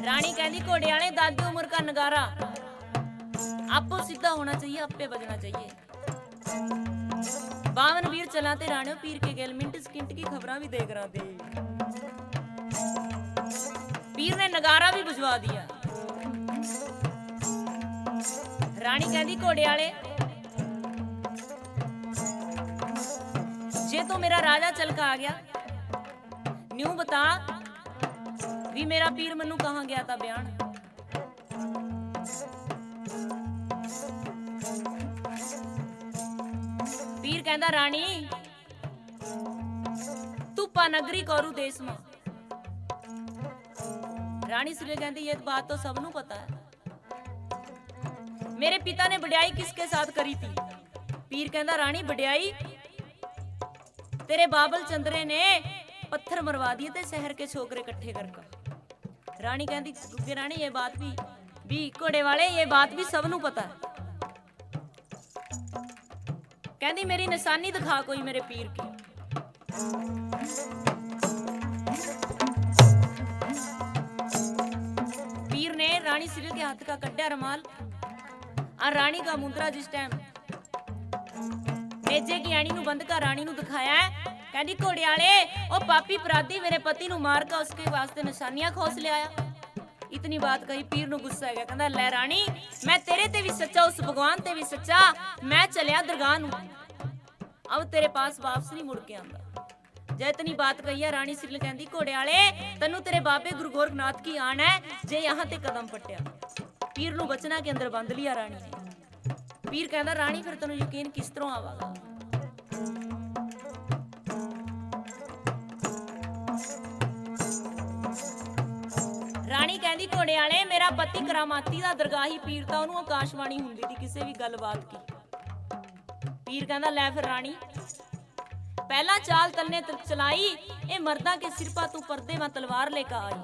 रानी कहती घोड़े वाले दादी उम्र का नगारा आपको सीधा होना चाहिए, आपे बजना चाहिए। 52 वीर चलाते राणे पीर के गेल मिनट सकिंट की खबरां भी देख रहा थे। पीर ने नगारा भी बुझवा दिया। रानी कहती घोड़े वाले जे तो मेरा राजा चल का आ गया न्यू बता भी मेरा पीर मनु कहां गया था बयान। पीर कहता रानी तुपा नगरी कौरू देश में। रानी सुले कहती ये बात तो सबनू पता है, मेरे पिता ने बढ़ाई किसके साथ करी थी? ਪੀਰ ਕਹਿੰਦਾ ਰਾਣੀ ਵਡਿਆਈ तेरे बाबल चंद्रे ने पत्थर मरवा दिए थे शहर के छोकरे इकट्ठे करके। रानी कहती गुग्गे रानी ये बात भी घोड़े वाले ये बात भी सब नू पता है। कहती मेरी निशानी दिखा कोई मेरे पीर की। पीर ने रानी सिर के हाथ का कड्या रुमाल और रानी का मुंदरा जिस टाइम नेजे की आनी नू बंद कर रानी नू दिखाया है। कहती घोड़े वाले ओ पापी अपराधी मेरे पति नू मार कर उसके वास्ते निशानियां खोस ले आया। इतनी बात कही पीर नू गुस्सा आ गया। कहंदा ले रानी मैं तेरे ते भी सच्चा उस भगवान ते भी सच्चा मैं चलिया दरगाह नू अब तेरे पास वापस नहीं मुड़ के आंदा। जे इतनी बात कही है रानी सिरल कहंदी घोड़े वाले तन्नू तेरे बाबे गुरु गोरखनाथ की आन है जे यहाँ ते कदम पट्टिया। पीर नू बचना के अंदर बंद लिया रानी ने। पीर कहंदा रानी फिर तन्नू यकीन किस तरह आवागा। रानी कहंदी घोड़े वाले मेरा पति करामाती दा दरगाही पीर ता ओनू आकाशवाणी हुंदी थी किसी भी गलबात की। पीर कहंदा ले फिर रानी पहला चाल तन्ने चलाई ए मर्दा के सिर पा तू पर्दे में तलवार लेकर आई।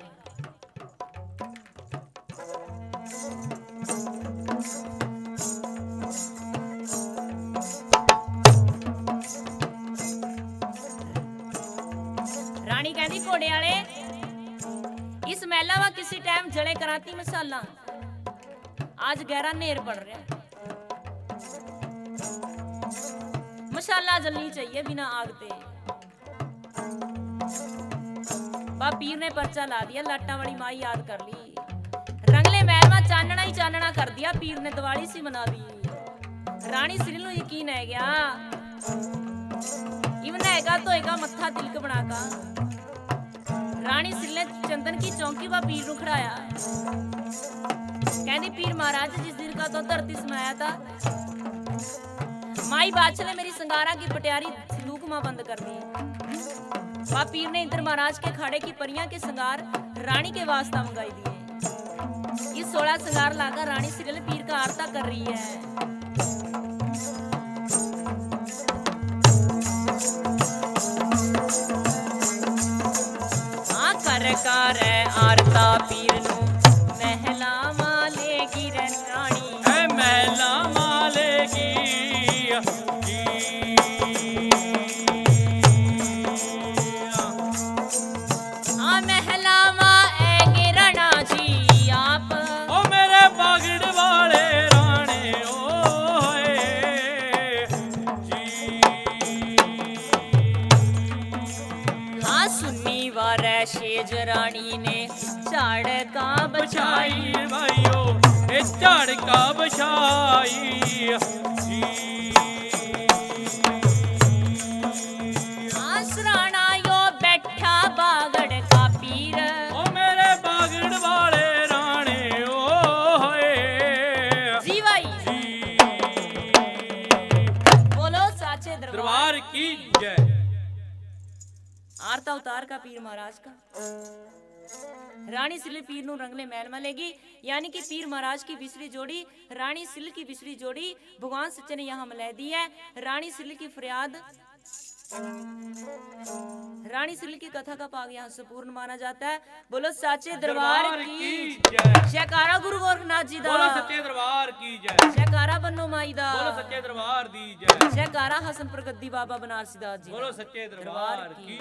रानी कहंदी घोड़े वाले इस महला वा किसी टाइम जले कराती मसाला आज गहरा नेर पड़ रहा है। मसाला जलनी चाहिए बिना आग ते। पीर ने पर्चा ला दिया लाटा वाली माई याद कर ली। रंगले महल में चानना ही चानना कर दिया पीर ने दिवाली सी मना दी। रानी सिरल नू यकीन है गया इवन हैगा तो हैगा मत्था तिलक बनाका। रानी सिरल ने चंदन की चौकी व पीर नू खड़ाया। कहनी पीर महाराज जिस दिन का तो धरती समाया था माई बादशाह ने मेरी संगारा की पटियारी सिंदूक मां बंद कर दी। पीर ने इंद्र महाराज के खाड़े की परियां के संगार रानी के वास्ता मंगाई दिए। इस 16 संगार लाकर रानी सिरल पीर का आरता कर रही है। कर आरता पीर नू महला मालेगी रानी है महला मालेगी हाँ महला माएगी राणा जी आप ओ मेरे बागड़ वाले राणे ओए जी हाँ सुन्नी वारे शेज रानी ने झाड़ का बछाई भाइयों ए झाड़ का बछाई आसराना यो बैठा बागड़ का पीर ओ मेरे बागड़ वाले राणे ओए जी भाई बोलो साचे दरबार की जय। आरता उतार का पीर महाराज का रानी सिल पीर नू रंगले महल में लेगी। यानी कि पीर महाराज की बिसरी जोड़ी रानी सिल की बिसरी जोड़ी भगवान सच्चे ने यहाँ मिला दी है। रानी सिल की फरियाद रानी सिल की कथा का पाग यहाँ से पूर्ण माना जाता है। बोलो साचे दरबार की जय। जयकारा गुरु गोरखनाथ जी दा। बोलो सच्चे दरबार की जय। जयकारा बन्नो माई दा। बोलो सच्चे दरबार दी जय। जयकारा हसन प्रगति बाबा बनारसी दास जी। बोलो सच्चे दरबार की